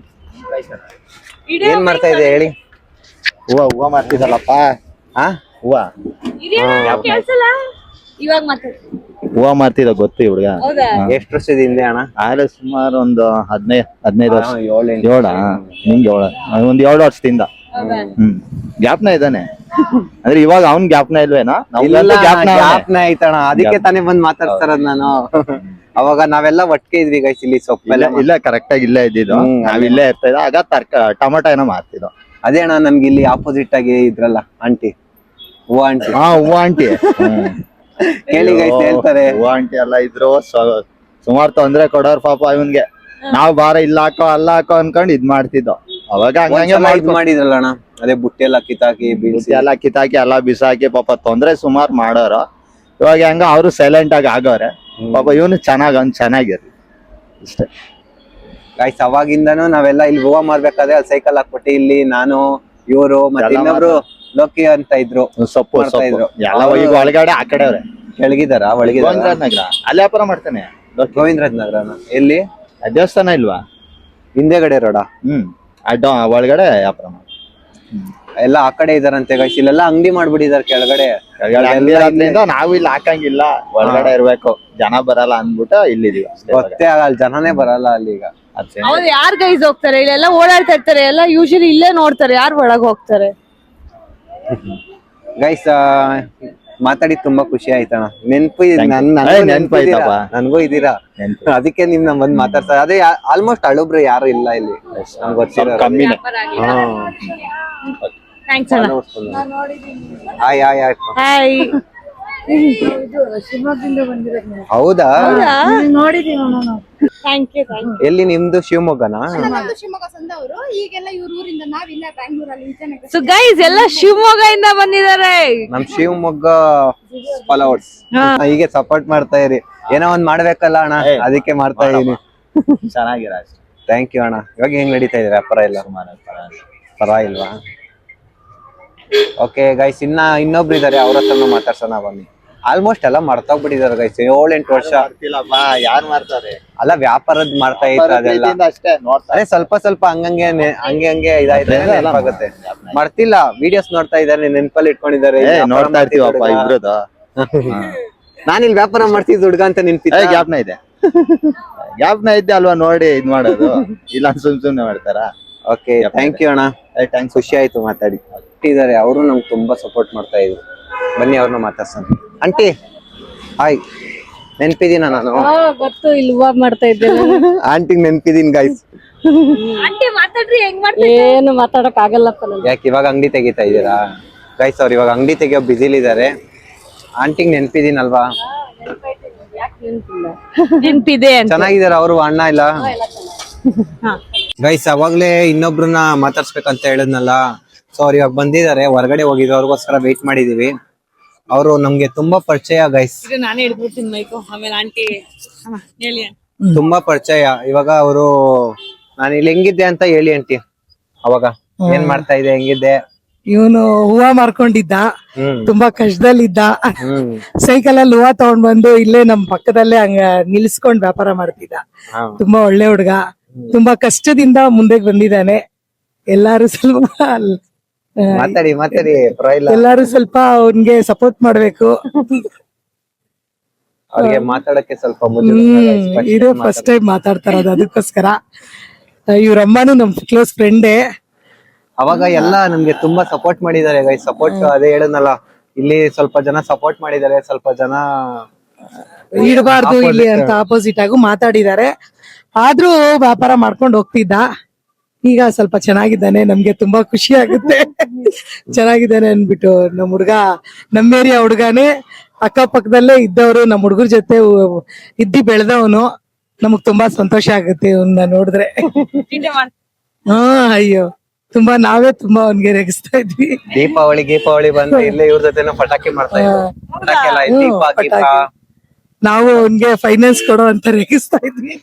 ಏನ್ ಮಾಡ್ತಾ ಇದೆ ಹೇಳಿ? ಹೂವ ಮಾಡ್ತಿದ್ದಲ್ಲಪ್ಪ. ಹೂವ ಹೂವ ಮಾಡ್ತಿದ್ದ ಗೊತ್ತು ಹುಡುಗ. ಎಷ್ಟು ವರ್ಷದ ಹಿಂದೆ ಅಣ್ಣ? ಆದ್ರೆ ಸುಮಾರು ಒಂದು 15 ವರ್ಷ. 7 ನಿಂಗೆ 7 ವರ್ಷದಿಂದ. ಜ್ಞಾಪನ ಇದ್ದಾನೆ ಅಂದ್ರೆ ಇವಾಗ ಅವ್ನ್ ಜ್ಞಾಪನ ಇಲ್ವೇನೋ? ಜ್ಞಾಪನ ಐತಣ, ಅದಕ್ಕೆ ತಾನೇ ಬಂದ್ ಮಾತಾಡ್ತಾರದ್ ನಾನು. ಅವಾಗ ನಾವೆಲ್ಲ ಒಟ್ಟಿಗೆ ಇದ್ವಿ ಗೈಸ್, ಇಲ್ಲಿ ಸೊಪ್ಪೆಲ್ಲ ಇಲ್ಲ ಕರೆಕ್ಟ್ ಆಗಿ ಇಲ್ಲೇ ಇದ್ದಿದ್ದು. ನಾವ್ ಇಲ್ಲೇ ಇರ್ತಾ ಇದ್ದ. ಆಗ ಟೊಮೊಟೊ ಏನೋ ಮಾರ್ತಿದ್ವು. ಅದೇ ಅಣ್ಣ, ನಮ್ಗೆ ಇಲ್ಲಿ ಆಪೋಸಿಟ್ ಆಗಿ ಇದ್ರಲ್ಲ ಆಂಟಿ, ಹೂವ ಆಂಟಿ. ಹೂವ ಆಂಟಿ ಕೇಳಿ ಗೈಸ್, ಹೇಳ್ತಾರೆ. ಹೂವ ಆಂಟಿ ಎಲ್ಲ ಇದ್ರು, ಸುಮಾರು ತೊಂದ್ರೆ ಕೊಡೋರ್ ಪಾಪ ಇವನ್ಗೆ. ನಾವ್ ಬಾರ ಇಲ್ಲ ಹಾಕೋ ಅಲ್ಲ ಹಾಕೋ ಅನ್ಕೊಂಡ್ ಇದ್ ಮಾಡ್ತಿದ್ದೋ. ಅವಾಗ ಹಂಗಂಗೆ ಮಾಡಿದ್ರಲ್ಲ ಅಣ್ಣ, ಅದೇ ಬುಟ್ಟಿ ಎಲ್ಲ ಕಿತ್ತಾಕಿ ಬೀಳ್ಸಿ ಎಲ್ಲ ಕಿತ್ತಾಕಿ ಎಲ್ಲ ಬಿಸಾಕಿ ಪಾಪ ತೊಂದ್ರೆ ಸುಮಾರು ಮಾಡೋರು. ಇವಾಗ ಹೆಂಗ ಅವ್ರು ಸೈಲೆಂಟ್ ಆಗಿ ಆಗವ್ರೆ ಪಾಪ. ಇವನು ಚೆನ್ನಾಗಿರ್ಲಿ ಇಷ್ಟೇ ಗೈಸ್. ಅವಾಗಿಂದನು ನಾವೆಲ್ಲ ಇಲ್ಲಿ ಹೂವ ಮಾರ್ಬೇಕಾದ್ರೆ ಅಲ್ಲಿ ಸೈಕಲ್ ಹಾಕ್ಬಿಟ್ಟು ಇಲ್ಲಿ ನಾನು, ಇವರು ಮತ್ತೆ ಇನ್ನೊಬ್ರು ಲೋಕಿ ಅಂತ ಇದ್ರು, ಸೊಪ್ಪು ಇದ್ರು ಎಲ್ಲ. ಈಗ ಒಳಗಡೆ ಆ ಕಡೆ ಅವ್ರೆ, ಕೆಳಗಿದಾರ ಒಳಗಿದಾರ. ನಗರ ಅಲ್ಲಿ ವ್ಯಾಪಾರ ಮಾಡ್ತಾನೆ. ಗೋವಿಂದರಾಜ್ ನಗರ ಎಲ್ಲಿ? ದೇವಸ್ಥಾನ ಇಲ್ವಾ? ಹಿಂದೆಗಡೆ ರೋಡ. ಒಳಗಡೆ ವ್ಯಾಪಾರ ಮಾಡ ಎಲ್ಲ ಆ ಕಡೆ ಇದಾರಂತೆ ಗೈಸ್. ಇಲ್ಲೆಲ್ಲ ಅಂಗಡಿ ಮಾಡ್ಬಿಟ್ಟಿದಾರೆ ಕೆಳಗಡೆ. ನಾವು ಇಲ್ಲಿ ಹಾಕಂಗಿಲ್ಲ, ಒಳಗಡೆ ಇರ್ಬೇಕು, ಜನ ಬರಲ್ಲ ಅಂದ್ಬಿಟ್ಟು ಇಲ್ಲಿದೀವಿ. ಗೊತ್ತೇ ಆಗಲ್ಲ, ಜನನೇ ಬರಲ್ಲ ಅಲ್ಲಿ ಈಗ. ಅವ್ರು ಯಾರ್ ಗೈಸ್ ಹೋಗ್ತಾರೆ? ಇಲ್ಲೆಲ್ಲ ಓಡಾಡ್ತಾ ಇರ್ತಾರೆ ಎಲ್ಲ, ಯೂಶಲಿ ಇಲ್ಲೇ ನೋಡ್ತಾರೆ, ಯಾರು ಒಳಗ್ ಹೋಗ್ತಾರೆ? ಗೈಸ್ ಮಾತಾಡಿ ತುಂಬಾ ಖುಷಿ ಆಯ್ತಣ್ಣ. ನೆನ್ಪಾಯ್ತಪ್ಪ, ನನ್ಗೂ ಇದೀರಾ, ಅದಕ್ಕೆ ನಿಮ್ನ ಬಂದ್ ಮಾತಾಡ್ತಾರೆ. ಅದೇ ಆಲ್ಮೋಸ್ಟ್ ಅಳುಬ್ರು ಯಾರು ಇಲ್ಲ ಇಲ್ಲಿ, ನನ್ಗೆ ಗೊತ್ತಿರೋ ಕಮ್ಮಿನೇ. ಥ್ಯಾಂಕ್ಸ್ ಅಣ್ಣ. ಹಾಯ್. ಹೌದಾ? Thank you. ಎಲ್ಲಿ ನಿಮ್ದು? ಶಿವಮೊಗ್ಗನಾ? ಸೊ ಗೈಸ್ ಎಲ್ಲ ಶಿವಮೊಗ್ಗ ಇಂದ ಬಂದಿದ್ದಾರೆ. ನಮ್ ಶಿವಮೊಗ್ಗ ಫಾಲೋವರ್ಸ್. ಹೀಗೆ ಸಪೋರ್ಟ್ ಮಾಡ್ತಾ ಇರಿ. ಏನೋ ಒಂದ್ ಮಾಡ್ಬೇಕಲ್ಲ ಅಣ್ಣ, ಅದಕ್ಕೆ ಮಾಡ್ತಾ ಇದೀನಿ. ಚೆನ್ನಾಗಿರ. ಥ್ಯಾಂಕ್ ಯು ಅಣ್ಣ. ಇವಾಗ ಹೆಂಗ್ ನಡೀತಾ ಇದೆ ವ್ಯಾಪಾರ ಎಲ್ಲ? ಪರವಾಗಿಲ್ವಾ? ಓಕೆ ಗೈಸ್, ಇನ್ನೊಬ್ರು ಇದಾರೆ, ಅವ್ರ ಹತ್ರನೂ ಮಾತಾಡ್ಸೋಣ ಬನ್ನಿ. ಆಲ್ಮೋಸ್ಟ್ ಎಲ್ಲ ಮರ್ತೋಗ್ಬಿಟ್ಟಿದ್ದಾರೆ ಗೈಸ್, 7-8 ವರ್ಷ. ಯಾರು ಮಾಡ್ತಾರೆ? ಅಲ್ಲ, ವ್ಯಾಪಾರದ್ ಮಾಡ್ತಾ ಇತ್ತು ಅದೆಲ್ಲ. ಅಷ್ಟೇ ನೋಡ್ತಾರೆ. ಅದೇ ಸ್ವಲ್ಪ ಹಂಗೆ ಇದಾಯ್ತು, ನೆನಪಾಗುತ್ತೆ. ಮರ್ತಿಲ್ಲ, ವಿಡಿಯೋಸ್ ನೋಡ್ತಾ ಇದಾರೆ, ನೆನಪಲ್ಲಿ ಇಟ್ಕೊಂಡಿದ್ದಾರೆ. ನೋಡ್ತಾ ಇರ್ತೀವಪ್ಪ ಇಬ್ರದ್ದು. ನಾನಿಲ್ಲಿ ವ್ಯಾಪಾರ ಮಾಡ್ತಿದ್ದ ಹುಡುಗ ಅಂತ ನೆನ್ಪಿದ್ದೆ. ಗ್ಯಾಪ್ನ ಇದ್ದೆ ಅಲ್ವಾ ನೋಡಿ ಇದ್ ಮಾಡೋದು, ಇಲ್ಲ ಸುಮ್ನೆ ಮಾಡ್ತಾರ. ಓಕೆ, ಥ್ಯಾಂಕ್ ಯು ಅಣ್ಣ. ಥ್ಯಾಂಕ್ಸ್. ಖುಷಿ ಆಯ್ತು ಮಾತಾಡಿ. ಇದಾರೆ, ಅವರು ನಮ್ಗೆ ತುಂಬಾ ಸಪೋರ್ಟ್ ಮಾಡ್ತಾ ಇದ್ರು. ಬನ್ನಿ ಅವ್ರನ್ನ ಮಾತಾಡ್ಸೋಣ. ಆಂಟಿ ಹಾಯ್, ನೆನ್ಪಿದೀನ ನಾನು? ಗೊತ್ತು, ಇಲ್ಲಿ ಹೂವ ಮಾಡ್ತಾ ಇದ್ದೇನೆ. ಆಂಟಿಗ್ ನೆನ್ಪಿದೀನಿ ಗೈಸ್. ಆಂಟಿ ಮಾತಾಡ್ರಿ, ಹೆಂಗ್ ಮಾಡ್ತೀವಿ? ಏನು ಮಾತಾಡಕ್ ಆಗಲ್ಲಪ್ಪ ನನಗೆ. ಯಾಕೆ ಇವಾಗ ಅಂಗಡಿ ತೆಗಿತಾ ಇದ್ದೀರಾ ಗೈಸ್? ಅವ್ರು ಇವಾಗ ಅಂಗಡಿ ತೆಗಿಯೋ ಬಿಸಿಲಿದ್ದಾರೆ. ಆಂಟಿಗ್ ನೆನ್ಪಿದೀನಲ್ವಾ? ನೆನ್ಪಿದೆ ಅಂತ. ಚೆನ್ನಾಗಿದಾರ ಅವರು, ಅಣ್ಣ ಇಲ್ಲ ಗೈಸ್. ಅವಾಗ್ಲೇ ಇನ್ನೊಬ್ರನ್ನ ಮಾತಾಡ್ಸ್ಬೇಕಂತ ಹೇಳಿದ್ನಲ್ಲ, ಸೊ ಅವ್ರು ಇವಾಗ ಬಂದಿದ್ದಾರೆ, ಹೊರಗಡೆ ಹೋಗಿದ್ರು, ಅವ್ರಿಗೋಸ್ಕರ ವೇಟ್ ಮಾಡಿದೀವಿ. ಅವರು ನಮ್ಗೆ ತುಂಬಾ ಪರಿಚಯ ಗೈಸ್, ನಾನೇ ಹಿಡ್ಬಿಡ್ತೀನಿ ಮೈಕು, ಆಮೇಲೆ ಆಂಟಿ ಹೇಳಿ. ತುಂಬಾ ಪರಿಚಯ. ಇವಾಗ ಅವರು ನಾನು ಇಲ್ಲಿ ಹೆಂಗಿದ್ದೆ ಅಂತ ಹೇಳಿ ಆಂಟಿ. ಅವಾಗ ಏನ್ ಮಾಡ್ತಾ ಇದ್ದೆ, ಹೆಂಗಿದ್ದೆ? ಇವನು ಹೂವ ಮಾರ್ಕೊಂಡಿದ್ದ, ತುಂಬಾ ಕಷ್ಟದಲ್ಲಿದ್ದ. ಸೈಕಲ್ ಅಲ್ಲಿ ಹೂವ ತಗೊಂಡ್ ಬಂದು ಇಲ್ಲೇ ನಮ್ ಪಕ್ಕದಲ್ಲೇ ಹಂಗ ನಿಲ್ಸ್ಕೊಂಡ್ ವ್ಯಾಪಾರ ಮಾಡ್ತಿದ್ದ. ತುಂಬಾ ಒಳ್ಳೆ ಹುಡ್ಗ, ತುಂಬಾ ಕಷ್ಟದಿಂದ ಮುಂದೆ ಬಂದಿದ್ದಾನೆ. ಎಲ್ಲಾರು ಸ್ವಲ್ಪ ಮಾತಾಡಿ ಪರವಾಗಿಲ್ಲ. ಎಲ್ಲಾರು ಸ್ವಲ್ಪ ಅವನ್ಗೆ ಸಪೋರ್ಟ್ ಮಾಡ್ಬೇಕು. ಅವ್ರಿಗೆ ಮಾತಾಡಕ್ಕೆ ಸ್ವಲ್ಪ ಇದೇ ಫಸ್ಟ್ ಟೈಮ್ ಮಾತಾಡ್ತಾರದು, ಅದಕ್ಕೋಸ್ಕರ. ಇವ್ರಮ್ಮನು ನಮ್ ಕ್ಲೋಸ್ ಫ್ರೆಂಡೇ. ಅವಾಗ ಎಲ್ಲ ನಮ್ಗೆ ತುಂಬಾ ಸಪೋರ್ಟ್ ಮಾಡಿದ್ದಾರೆ ಗೈಸ್. ಸಪೋರ್ಟ್ ಅದೇ ಹೇಳದ್ನಲ್ಲ, ಇಲ್ಲಿ ಸ್ವಲ್ಪ ಜನ ಸಪೋರ್ಟ್ ಮಾಡಿದ್ದಾರೆ, ಸ್ವಲ್ಪ ಜನ ಇಡಬಾರ್ದು ಇಲ್ಲಿ ಅಂತ ಆಪೋಸಿಟ್ ಆಗು ಮಾತಾಡಿದ್ದಾರೆ. ಆದ್ರೂ ವ್ಯಾಪಾರ ಮಾಡ್ಕೊಂಡು ಹೋಗ್ತಿದ್ದ. ಈಗ ಸ್ವಲ್ಪ ಚೆನ್ನಾಗಿದ್ದಾನೆ, ನಮ್ಗೆ ತುಂಬಾ ಖುಷಿ ಆಗುತ್ತೆ. ಚೆನ್ನಾಗಿದ್ದಾನೆ ಅನ್ಬಿಟ್ಟು. ನಮ್ ಹುಡ್ಗ ನಮ್ಮ ಏರಿಯಾ ಹುಡ್ಗಾನೆ, ಅಕ್ಕಪಕ್ಕದಲ್ಲೇ ಇದ್ದವ್ರು, ನಮ್ ಹುಡ್ಗರ ಜೊತೆ ಇದ್ದಿ ಬೆಳೆದವನು. ನಮಗ್ ತುಂಬಾ ಸಂತೋಷ ಆಗುತ್ತೆ ಇವನ್ನ ನೋಡಿದ್ರೆ. ಅಯ್ಯೋ, ನಾವೇ ತುಂಬಾ ಅವನ್ಗೆ ರೇಗಿಸ್ತಾ ಇದ್ವಿ. ದೀಪಾವಳಿ ಬಂದ್ರೆ ಇಲ್ಲೇ ಇವ್ರ ಜೊತೆ ಪಟಾಕಿ ಮಾಡ್ತಾ ಇದ್ವಿ. ನಾವು ಅವನ್ಗೆ ಫೈನಾನ್ಸ್ ಕೊಡೋ ಅಂತ ರೇಗಿಸ್ತಾ ಇದ್ವಿ.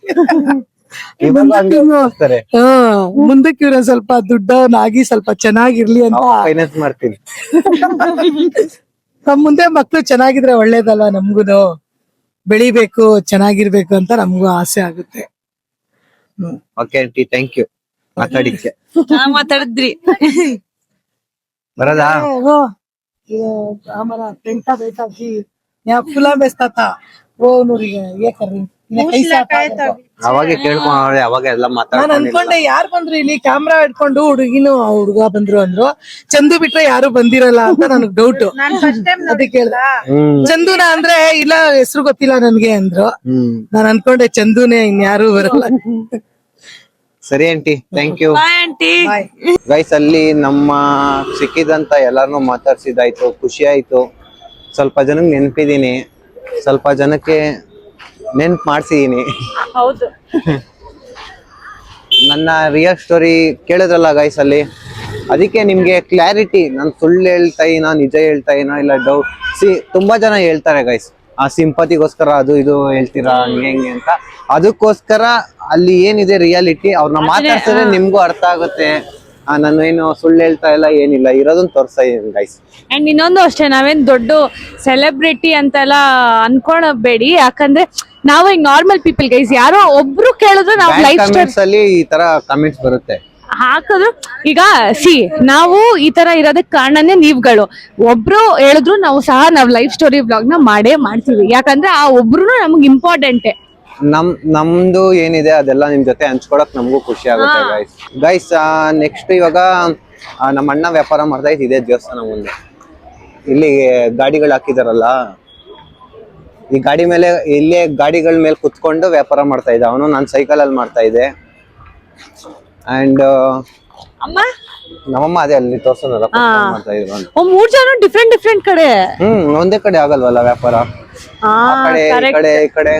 ಮುಂದಕ್ಕೆ ಇವ್ರ ಸ್ವಲ್ಪ ದುಡ್ಡವನಾಗಿ ಸ್ವಲ್ಪ ಚೆನ್ನಾಗಿರ್ಲಿ ಅಂತ ಫೈನಾನ್ಸ್ ಮಾಡ್ತೀನಿ. ನಮ್ ಮುಂದೆ ಮಕ್ಳು ಚೆನ್ನಾಗಿದ್ರೆ ಒಳ್ಳೇದಲ್ವಾ, ನಮ್ಗುನು ಬೆಳಿಬೇಕು, ಚೆನ್ನಾಗಿರ್ಬೇಕು ಅಂತ ನಮ್ಗೂ ಆಸೆ ಆಗುತ್ತೆ. ಓಕೆ ಆಂಟಿ, ಥ್ಯಾಂಕ್ ಯು ಮಾತಾಡಿದ್ಕೆ. ಮಾತಾಡಿದ್ರಿ ಬರದಾ? हमारा टेंटा बेटा भी यहाँ खुला बेचता था, वो नूರಿಗೆ ये कर रही ಅವಾಗೆ ಕೇಳ್ಕೊಂಡ್ರೆ ಅವಾಗ ಎಲ್ಲ ನಾನ್ ಮಾತಾಡ್ಕೊಂಡು ಅನ್ಕೊಂಡೆ ಯಾರು ಬಂದ್ರು ಇಲ್ಲಿ ಕ್ಯಾಮ್ರಾ ಇಟ್ಕೊಂಡು, ಹುಡುಗಿನೂ ಹುಡುಗ ಬಂದ್ರು ಅಂದ್ರು. ಚಂದು ಬಿಟ್ರೆ ಯಾರು ಬಂದಿರಲ್ಲ ಅಂತ ನನಗ್ ಡೌಟ್. ಅದಕ್ಕೆ ಕೇಳ್ದ, ಚಂದುನ ಅಂದ್ರೆ ಇಲ್ಲ ಹೆಸರು ಗೊತ್ತಿಲ್ಲ ನನ್ಗೆ ಅಂದ್ರು. ನಾನ್ ಅನ್ಕೊಂಡೆ ಚಂದುನೇ, ಇನ್ಯಾರು ಬರಲ್ಲ. ಸರಿ aunty, thank you. Bye aunty. Guys, ಅಲ್ಲಿ ನಮ್ಮ ಸಿಕ್ಕಿದಂತ ಎಲ್ಲಾರನು ಮಾತಾಡ್ಸಿದಾಯ್ತು, ಖುಷಿ ಆಯ್ತು. ಸ್ವಲ್ಪ ಜನಕ್ಕೆ ನೆನ್ಪಿದೀನಿ, ಸ್ವಲ್ಪ ಜನಕ್ಕೆ ನೆನ್ಪ್ ಮಾಡ್ಸಿದೀನಿ. ಹೌದು, ನನ್ನ ರಿಯಲ್ ಸ್ಟೋರಿ ಕೇಳಿದ್ರಲ್ಲ ಗೈಸ್ ಅಲ್ಲಿ, ಅದಕ್ಕೆ ನಿಮ್ಗೆ ಕ್ಲಾರಿಟಿ, ನಾನು ಸುಳ್ಳು ಹೇಳ್ತಾ ಇದೀನೋ ನಿಜ ಹೇಳ್ತಾ ಇದೀನೋ ಇಲ್ಲ ಡೌಟ್. ತುಂಬಾ ಜನ ಹೇಳ್ತಾರೆ ಗೈಸ್, ಆ ಸಿಂಪತಿಗೋಸ್ಕರ ಅದು ಇದು ಹೇಳ್ತೀರಾ ಹಂಗೆ ಅಂತ. ಅದಕ್ಕೋಸ್ಕರ ಅಲ್ಲಿ ಏನಿದೆ ರಿಯಾಲಿಟಿ, ಅವ್ರನ್ನ ಮಾತಾಡ್ಸಿದ್ರೆ ನಿಮ್ಗೂ ಅರ್ಥ ಆಗುತ್ತೆ. ನಾನು ಏನು ಸುಳ್ಳು ಹೇಳ್ತಾ ಇಲ್ಲ, ಏನಿಲ್ಲ, ಇರೋದನ್ನ ತೋರಿಸ್ತಾ ಇದೀನಿ ಗೈಸ್. ಅಂಡ್ ಇನ್ನೊಂದು ಅಷ್ಟೇ, ನಾವೇನ್ ದೊಡ್ಡ ಸೆಲೆಬ್ರಿಟಿ ಅಂತೆಲ್ಲ ಅನ್ಕೊಳ್ಬೇಡಿ. ಯಾಕಂದ್ರೆ ನಾವು ಈಗ ನಾರ್ಮಲ್ ಪೀಪಲ್ ಗೈಸ್. ಯಾರೋ ಒಬ್ರು ಕೇಳಿದ್ರೆ ನಾವು ಲೈಫ್ ಕಮೆಂಟ್ಸ್ ಅಲ್ಲಿ ಈ ತರ ಕಮೆಂಟ್ಸ್ ಬರುತ್ತೆ ಹಾಕಿದ್ರು. ಈಗ ನಾವು ಈ ತರ ಇರೋದಕ್ಕೆ ಕಾರಣನೇ ನೀವುಗಳು. ಒಬ್ರು ಹೇಳಿದ್ರು ನಾವು ಸಹ ನಾವ್ ಲೈಫ್ ಸ್ಟೋರಿ ಬ್ಲಾಗ್ ನ ಮಾಡೇ ಮಾಡ್ತೀವಿ. ಯಾಕಂದ್ರೆ ಆ ಒಬ್ರು ನಮ್ಗೆ ಇಂಪಾರ್ಟೆಂಟೇ. ನಮ್ದು ಏನಿದೆ ಅದೆಲ್ಲ ನಿಮ್ ಜೊತೆ ಹಂಚ್ಕೊಳಕ್ ನಮಗೂ ಖುಷಿ ಆಗುತ್ತೆ ಗೈಸ್. ನೆಕ್ಸ್ಟ್ ಇವಾಗ ನಮ್ಮ ಅಣ್ಣ ವ್ಯಾಪಾರ ಮಾಡ್ತಾ ಇದೆ ದೇವಸ್ಥಾನ ಮುಂದೆ. ಇಲ್ಲಿ ಗಾಡಿಗಳು ಹಾಕಿದಾರಲ್ಲ, ಈ ಗಾಡಿ ಮೇಲೆ ಇಲ್ಲೇ ಗಾಡಿಗಳ ಮೇಲೆ ಕುತ್ಕೊಂಡು ವ್ಯಾಪಾರ ಮಾಡ್ತಾ ಇದ್ದ ಅವನು. ನಾನು ಸೈಕಲ್ ಅಲ್ಲಿ ಮಾಡ್ತಾ ಇದ್ದೆ. ಅಂಡ್ ಅಮ್ಮ ನಮ್ಮಮ್ಮ ಅದೇ ಅಲ್ಲಿ ತೋರ್ಸೋನಲ್ಲ ಮಾಡ್ತಾ ಇದ್ರು ಅಂತ. 3 ಜನ ಡಿಫ್ರೆಂಟ್ ಕಡೆ. ಒಂದೇ ಕಡೆ ಆಗಲ್ವಲ್ಲ ವ್ಯಾಪಾರ, ಆ ಕಡೆ ಈ ಕಡೆ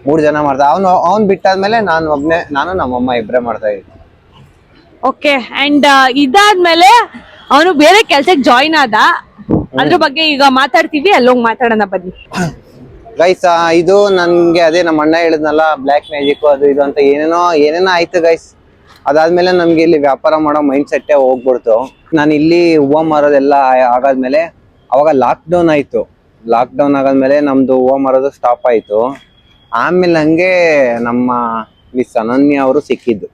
3 ಜನ ಮಾಡ್ತಾ. ಅವ್ನ್ ಬಿಟ್ಟಾದ್ಮೇಲೆ ನಾನು ನಮ್ಮಮ್ಮ ಇಬ್ರೇ ಮಾಡ್ತಾ ಇದ್ವಿ. ಓಕೆ, ಅಂಡ್ ಇದಾದ್ಮೇಲೆ ಅವನು ಬೇರೆ ಕೆಲ್ಸಕ್ಕೆ ಜಾಯಿನ್ ಆದ. ಅದ್ರ ಬಗ್ಗೆ ಈಗ ಮಾತಾಡ್ತೀವಿ, ಅಲ್ಲೋಗಿ ಮಾತಾಡೋಣ ಬನ್ನಿ. ಗೈಸ್ ಇದು ನನ್ಗೆ ಅದೇ ನಮ್ಮ ಅಣ್ಣ ಹೇಳಿದ್ನಲ್ಲ ಬ್ಲ್ಯಾಕ್ ಮ್ಯಾಜಿಕ್ ಅದು ಇದು ಅಂತ ಏನೇನೋ ಆಯ್ತು ಗೈಸ್. ಅದಾದ್ಮೇಲೆ ನಮ್ಗೆ ಇಲ್ಲಿ ವ್ಯಾಪಾರ ಮಾಡೋ ಮೈಂಡ್ ಸೆಟ್ಟೇ ಹೋಗ್ಬಿಡ್ತು. ನಾನು ಇಲ್ಲಿ ಹೂವು ಮಾರೋದೆಲ್ಲ ಆಗಾದ್ಮೇಲೆ ಅವಾಗ ಲಾಕ್ಡೌನ್ ಆಯ್ತು. ಲಾಕ್ಡೌನ್ ಆಗಾದ್ಮೇಲೆ ನಮ್ದು ಹೂವು ಮಾರೋದು ಸ್ಟಾಪ್ ಆಯ್ತು. ಆಮೇಲೆ ಹಂಗೆ ನಮ್ಮ ಮಿಸ್ ಅನನ್ಯ ಅವರು ಸಿಕ್ಕಿದ್ದು.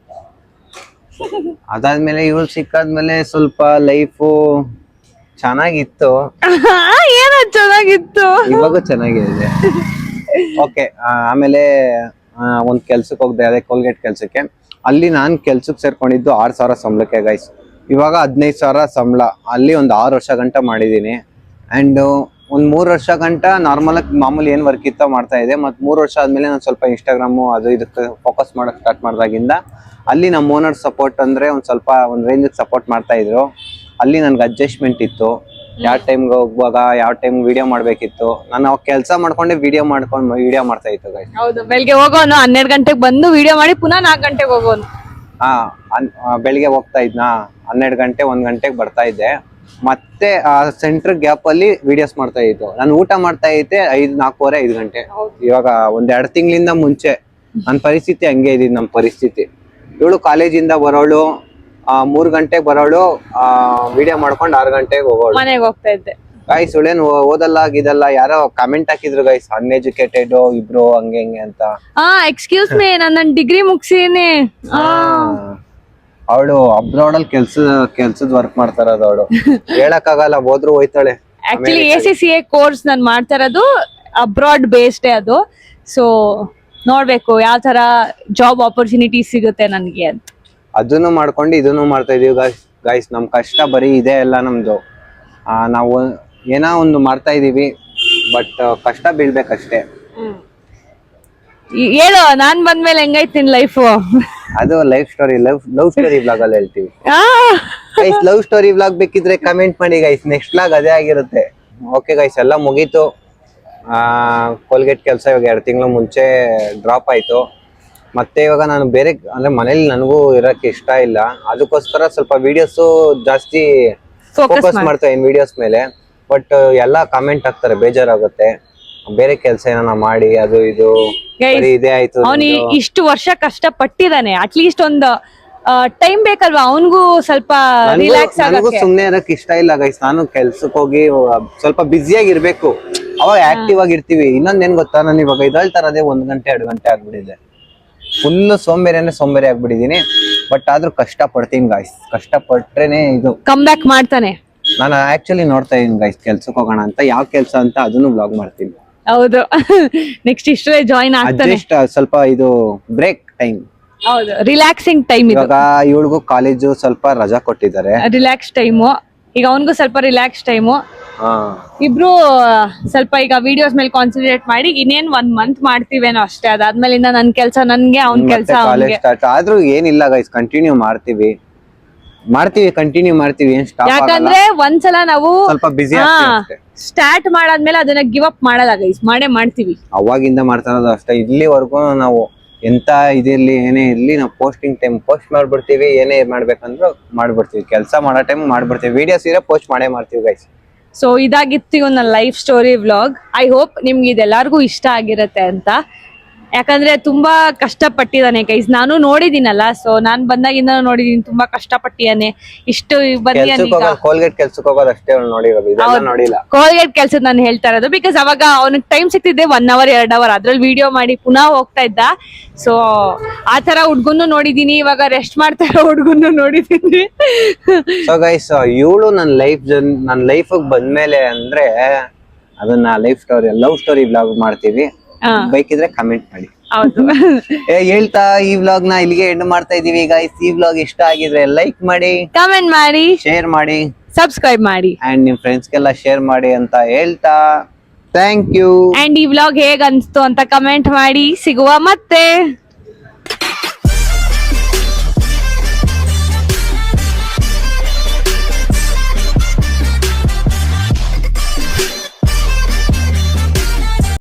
ಅದಾದ್ಮೇಲೆ ಇವ್ರು ಸಿಕ್ಕಾದ್ಮೇಲೆ ಸ್ವಲ್ಪ ಲೈಫು ಚೆನ್ನಾಗಿತ್ತು. ಏನೋ ಚೆನ್ನಾಗಿತ್ತು. ಇವಾಗ ಚೆನ್ನಾಗಿದೆ. ಓಕೆ, ಆಮೇಲೆ ಒಂದ್ ಕೆಲ್ಸಕ್ಕೆ ಹೋಗ್ದೆ, ಅದೇ ಕೋಲ್ಗೇಟ್ ಕೆಲ್ಸಕ್ಕೆ. ಅಲ್ಲಿ ನಾನ್ ಕೆಲ್ಸಕ್ಕೆ ಸೇರ್ಕೊಂಡಿದ್ದು 6,000 ಸಂಬಳಕ್ಕೆ ಗೈಸ್. ಇವಾಗ 15,000 ಸಂಬಳ. ಅಲ್ಲಿ ಒಂದು 6 ವರ್ಷ ಗಂಟ ಮಾಡಿದೀನಿ. ಅಂಡ್ ಒಂದ್ 3 ವರ್ಷ ಗಂಟ ನಾರ್ಮಲ್ ಆಗಿ ಮಾಮೂಲಿ ಏನ್ ವರ್ಕ್ ಇತ್ತೋ ಮಾಡ್ತಾ ಇದೆ. ಮತ್ 3 ವರ್ಷ ಆದ್ಮೇಲೆ ನಾನು ಸ್ವಲ್ಪ ಇನ್ಸ್ಟಾಗ್ರಾಮು ಅದು ಇದಕ್ಕೆ ಫೋಕಸ್ ಮಾಡಕ್ ಸ್ಟಾರ್ಟ್ ಮಾಡಿದಾಗಿಂದ ಅಲ್ಲಿ ನಮ್ಮ ಓನರ್ ಸಪೋರ್ಟ್ ಅಂದ್ರೆ ಒಂದ್ ರೇಂಜ್ ಸಪೋರ್ಟ್ ಮಾಡ್ತಾ ಇದ್ರು. ಅಲ್ಲಿ ನನ್ಗೆ ಅಡ್ಜಸ್ಟ್ಮೆಂಟ್ ಇತ್ತು. ಯಾವ ಟೈಮ್ಗೆ ಹೋಗುವಾಗ ಯಾವ ಟೈಮ್ ವಿಡಿಯೋ ಮಾಡ್ಬೇಕಿತ್ತು. ನಾನು ಅವಾಗ ಕೆಲಸ ಮಾಡ್ಕೊಂಡೆ ವಿಡಿಯೋ ಮಾಡ್ತಾ ಇತ್ತು ಗೈಸ್. ಹೌದು, ಬೆಳಿಗ್ಗೆ ಹೋಗೋನು 12 ಗಂಟೆಗೆ ಬಂದು ವಿಡಿಯೋ ಮಾಡಿ ಪುನಃ 4 ಗಂಟೆಗೆ ಹೋಗೋನು. ಬೆಳಿಗ್ಗೆ ಹೋಗ್ತಾ ಇದ್ನಾ, 12 ಗಂಟೆ 1 ಗಂಟೆಗೆ ಬರ್ತಾ ಇದ್ದೆ. ಮತ್ತೆ ಆ ಸೆಂಟರ್ ಗ್ಯಾಪ್ ಅಲ್ಲಿ ವಿಡಿಯೋಸ್ ಮಾಡ್ತಾ ಇತ್ತು. ನಾನು ಊಟ ಮಾಡ್ತಾ ಇದ್ದೆ 4:15 5 ಗಂಟೆ. ಇವಾಗ 1-2 ತಿಂಗಳಿಂದ ಮುಂಚೆ ನನ್ನ ಪರಿಸ್ಥಿತಿ ಹಂಗೆ ಇದ್ದಿದ್ದು. ನಮ್ಮ ಪರಿಸ್ಥಿತಿ ಇವಳು ಕಾಲೇಜಿಂದ ಬರೋಳು 3 ಗಂಟೆಗೆ ಬರೋಳು, ವಿಡಿಯೋ ಮಾಡ್ಕೊಂಡು 6 ಗಂಟೆಗೆ ಹೋಗೋಳು ಮನೆಗೆ ಹೋಗ್ತಾ ಇದ್ದೆ. ಗೈಸ್ ಇವಳೇನು ಓದಲ್ಲ ಗಿದಲ್ಲ. ಯಾರೋ ಕಮೆಂಟ್ ಹಾಕಿದ್ರು ಗೈಸ್, ಅನ್ಎಜುಕೇಟೆಡ್ ಇಬ್ರು ಹಂಗೆ ಹಿಂಗೆ ಅಂತ. ಎಕ್ಸ್ಕ್ಯೂಸ್ ಮೀ, ನನ್ನ ಡಿಗ್ರಿ ಮುಗಿಸೀನಿ. ಅವಳು ಅಬ್ರಾಡ್ ಅಲ್ಲಿ ಕೆಲ್ಸದ ವರ್ಕ್ ಮಾಡ್ತಾ ಇರೋದು. ಅವಳು ಹೇಳಕ್ಕಾಗಲ್ಲ, ಹೋದ್ರು ಹೋಯ್ತಾಳೆ. ಆಕ್ಚುಲಿ ACCA ಕೋರ್ಸ್ ನಾನು ಮಾಡ್ತಾ ಇರೋದು ಅಬ್ರಾಡ್ ಬೇಸ್ಡ್ ಅದು. ಸೊ ನೋಡ್ಬೇಕು ಯಾವ ತರ ಜಾಬ್ ಆಪರ್ಚುನಿಟಿ ಸಿಗುತ್ತೆ ನನ್ಗೆ ಅಂತ. ಅದನ್ನು ಮಾಡ್ಕೊಂಡು ಇದನ್ನು ಮಾಡ್ತಾ ಇದೀವಿ ಗೈಸ್. ನಮ್ ಕಷ್ಟ ಬರೀ ಇದೆ ಎಲ್ಲ ನಮ್ದು. ನಾವು ಏನೋ ಒಂದು ಮಾಡ್ತಾ ಇದೀವಿ, ಬಟ್ ಕಷ್ಟ ಬೀಳ್ಬೇಕಷ್ಟೇ. ಹೇಳು, ನಾನ್ ಬಂದ್ಮೇಲೆ ಹೆಂಗೈತಿ ನಿನ್ ಲೈಫು? ಅದು life story, love story vlog ಅಲ್ಲಿ ಹೇಳ್ತೀವಿ ಗೈಸ್. ಲವ್ ಸ್ಟೋರಿ ವ್ಲಾಗ್ ಬೇಕಿದ್ರೆ ಕಮೆಂಟ್ ಮಾಡಿ ಗೈಸ್. ನೆಕ್ಸ್ಟ್ ವ್ಲಾಗ್ ಅದೇ ಆಗಿರುತ್ತೆ. ಓಕೆ ಗೈಸ್, ಎಲ್ಲ ಮುಗೀತು. ಕೋಲ್ಗೇಟ್ ಕೆಲಸ ಇವಾಗ 2 ತಿಂಗಳು ಮುಂಚೆ ಡ್ರಾಪ್ ಆಯ್ತು. ಮತ್ತೆ ಇವಾಗ ನಾನು ಬೇರೆ ಅಂದ್ರೆ ಮನೇಲಿ ನನಗೂ ಇರಕ್ಕೆ ಇಷ್ಟ ಇಲ್ಲ. ಅದಕ್ಕೋಸ್ಕರ ಸ್ವಲ್ಪ ವಿಡಿಯೋಸ್ ಜಾಸ್ತಿ ಫೋಕಸ್ ಮಾಡ್ತಾ ಇದ್ದೀನಿ ವಿಡಿಯೋಸ್ ಮೇಲೆ. ಬಟ್ ಎಲ್ಲ ಕಾಮೆಂಟ್ ಹಾಕ್ತಾರೆ, ಬೇಜಾರಾಗುತ್ತೆ. ಬೇರೆ ಕೆಲಸ ಏನಾನ ಮಾಡಿ ಅದು ಇದು ಇದೇ ಆಯ್ತು. ಅವನು ಇಷ್ಟು ವರ್ಷ ಕಷ್ಟ ಪಟ್ಟಿದಾನೆ, ಅಟ್ಲೀಸ್ಟ್ ಒಂದು ಟೈಮ್ ಬೇಕಲ್ವಾ ಅವನ್ಗೂ ಸ್ವಲ್ಪ ರಿಲ್ಯಾಕ್ಸ್ ಆಗಕ್ಕೆ. ಸುಮ್ನೆ ಇರಕ್ ಇಷ್ಟ ಇಲ್ಲ ಗೈಸ್. ನಾನು ಕೆಲ್ಸಕ್ಕೆ ಹೋಗಿ ಸ್ವಲ್ಪ ಬ್ಯುಸಿಯಾಗಿ ಇರ್ಬೇಕು, ಅವಾಗ ಆಕ್ಟಿವ್ ಆಗಿರ್ತೀವಿ. ಇನ್ನೊಂದ್ ಏನ್ ಗೊತ್ತಾ, ನಾನು ಇವಾಗ ಇದಳ್ತಾರದೇ 1 ಗಂಟೆ 2 ಗಂಟೆ ಆಗ್ಬಿಟ್ಟಿದೆ. ಫುಲ್ ಸೋಂಬೇರಿ ಆಗ್ಬಿಟ್ಟಿದೀನಿ. ಬಟ್ ಆದ್ರೂ ಕಷ್ಟ ಪಡ್ತೀನಿ ಗೈಸ್. ಕಷ್ಟ ಪಟ್ರೇನೆ ಇದು ಕಮ್ ಬ್ಯಾಕ್ ಮಾಡ್ತಾನೆ. ನಾನು ಆಕ್ಚುಲಿ ನೋಡ್ತಾ ಇದೀನಿ ಗೈಸ್, ಕೆಲ್ಸಕ್ಕೆ ಹೋಗೋಣ ಅಂತ. ಯಾವ ಕೆಲ್ಸ ಅಂತ ಅದನ್ನು ಬ್ಲಾಗ್ ಮಾಡ್ತೀನಿ. ಹೌದು, ನೆಕ್ಸ್ಟ್ ಇಷ್ಟೇ ಜಾಯಿನ್ ಆಗ್ತಾನೆ. ಸ್ವಲ್ಪ ಇದು ಬ್ರೇಕ್ ಟೈಮ್. ಹೌದು, ರಿಲ್ಯಾಕ್ಸಿಂಗ್ ಟೈಮ್ ಇದು. ಇವಾಗ ಇವಳಿಗೂ ಕಾಲೇಜು ಸ್ವಲ್ಪ ರಜಾ ಕೊಟ್ಟಿದ್ದಾರೆ, ರಿಲ್ಯಾಕ್ಸ್ ಟೈಮು. ಈಗ ಅವನ್ಗೂ ಸ್ವಲ್ಪ ರಿಲ್ಯಾಕ್ಸ್ ಟೈಮು. ಇಬ್ರು ಸ್ವಲ್ಪ ಈಗ ವಿಡಿಯೋಸ್ ಮೇಲೆ ಕಾನ್ಸಂಟ್ರೇಟ್ ಮಾಡಿ ಇನ್ನೇನ್ 1 ಮಂತ್ ಮಾಡ್ತೀವೇನೋ ಅಷ್ಟೇ. ಅದಾದ್ಮೇಲಿಂದ ನನ್ ಕೆಲ್ಸ ನನ್ಗೆ, ಅವ್ನ್ ಕೆಲ್ಸ ಕಾಲೇಜ್ ಸ್ಟಾರ್ಟ್. ಆದ್ರೂ ಏನಿಲ್ಲ ಗೈಸ್, ಕಂಟಿನ್ಯೂ ಮಾಡ್ತೀವಿ. ಕಂಟಿನ್ಯೂ ಮಾಡ್ತೀವಿ. ಏನ್ ಸ್ಟಾಪ್ ಆಗಲ್ಲ. ಯಾಕಂದ್ರೆ ಒಂದ್ಸಲ ನಾವು ಸ್ವಲ್ಪ ಬಿಸಿ ಸ್ಟಾರ್ಟ್ ಮಾಡಾದ್ಮೇಲೆ ಅದನ್ನ ಗಿವ್ ಅಪ್ ಮಾಡಲ್ಲ ಗೈಸ್, ಮಾಡ್ತೀವಿ. ಅವಾಗಿಂದ ಮಾಡ್ತಾ ಇರೋದು ಅಷ್ಟೇ. ಇಲ್ಲಿವರೆಗೂ ನಾವು ಎಂತ ಇದಿರ್ಲಿ ಏನೇ ಇರ್ಲಿ, ನಾವು ಪೋಸ್ಟಿಂಗ್ ಟೈಮ್ ಪೋಸ್ಟ್ ಮಾಡ್ಬಿಡ್ತೀವಿ. ಏನೇ ಮಾಡ್ಬೇಕಂದ್ರು ಮಾಡ್ಬಿಡ್ತೀವಿ. ಕೆಲಸ ಮಾಡೋ ಟೈಮ್ ಮಾಡ್ಬಿಡ್ತೀವಿ. ವಿಡಿಯೋಸ್ ಇರೋ ಪೋಸ್ಟ್ ಮಾಡ್ತೀವಿ ಗೈಸ್. ಸೊ ಇದಾಗಿತ್ತು ನನ್ನ life story vlog. I hope ನಿಮ್ಗೆ ಇದೆಲ್ಲರಿಗೂ ಇಷ್ಟ ಆಗಿರುತ್ತೆ ಅಂತ. ಯಾಕಂದ್ರೆ ತುಂಬಾ ಕಷ್ಟ ಪಟ್ಟಿದಾನೆ ಗೈಸ್. ನಾನು ನೋಡಿದೀನಲ್ಲ, ಸೊ ನಾನ್ ಬಂದಾಗಿಂದ ನೋಡಿದೀನಿ ತುಂಬಾ ಕಷ್ಟ ಪಟ್ಟಿಯಾನೆ. ಇಷ್ಟು ಕೋಲ್ಗೇಟ್ ಕೆಲ್ಸಕ್ಕೆ ಹೋಗೋದು ಅಷ್ಟೇ ನೋಡಿರೋದು, ಇದೆಲ್ಲ ನೋಡಿಲ್ಲ. ಕೋಲ್ಗೇಟ್ ಕೆಲ್ಸದ ನಾನು ಹೇಳ್ತಾ ಇರೋದು. ಬಿಕಾಸ್ ಅವಾಗ ಅವನಿಗೆ ಟೈಮ್ ಸಿಗ್ತಿದ್ದೆ 1 hour 2 hour ಅದ್ರಲ್ಲಿ ವಿಡಿಯೋ ಮಾಡಿ ಪುನಃ ಹೋಗ್ತಾ ಇದ್ದ. ಸೊ ಆತರ ಹುಡ್ಗನ್ನು ನೋಡಿದೀನಿ. ಇವಾಗ ರೆಸ್ಟ್ ಮಾಡ್ತಾ ಇರೋ ಹುಡ್ಗನ್ನು ನೋಡಿದೀನಿ. ಸೊ ಗೈಸ್, ಇವಳು ನನ್ನ ಲೈಫ್ ಬಂದ್ಮೇಲೆ ಅಂದ್ರೆ ಅದನ್ನ ಲವ್ ಸ್ಟೋರಿ ವ್ಲಾಗ್ ಮಾಡ್ತೀವಿ. ಬೇಕಿದ್ರೆ ಕಮೆಂಟ್ ಮಾಡಿ. ಹೌದು, ಹೇಳ್ತಾ ಈ ವ್ಲಾಗ್ ನ ಇಲ್ಲಿಗೆ ಎಂಡ್ ಮಾಡ್ತಾ ಇದೀವಿ ಗೈಸ್. ಈ ವ್ಲಾಗ್ ಇಷ್ಟ ಆಗಿದ್ರೆ ಲೈಕ್ ಮಾಡಿ, ಕಮೆಂಟ್ ಮಾಡಿ, ಶೇರ್ ಮಾಡಿ, ಸಬ್ಸ್ಕ್ರೈಬ್ ಮಾಡಿ, ಅಂಡ್ ನಿಮ್ ಫ್ರೆಂಡ್ಸ್ ಗೆಲ್ಲ ಶೇರ್ ಮಾಡಿ ಅಂತ ಹೇಳ್ತಾ ಥ್ಯಾಂಕ್ ಯು. ಅಂಡ್ ಈ ವ್ಲಾಗ್ ಹೇಗ್ ಅನ್ಸ್ತು ಅಂತ ಕಮೆಂಟ್ ಮಾಡಿ. ಸಿಗುವ ಮತ್ತೆ.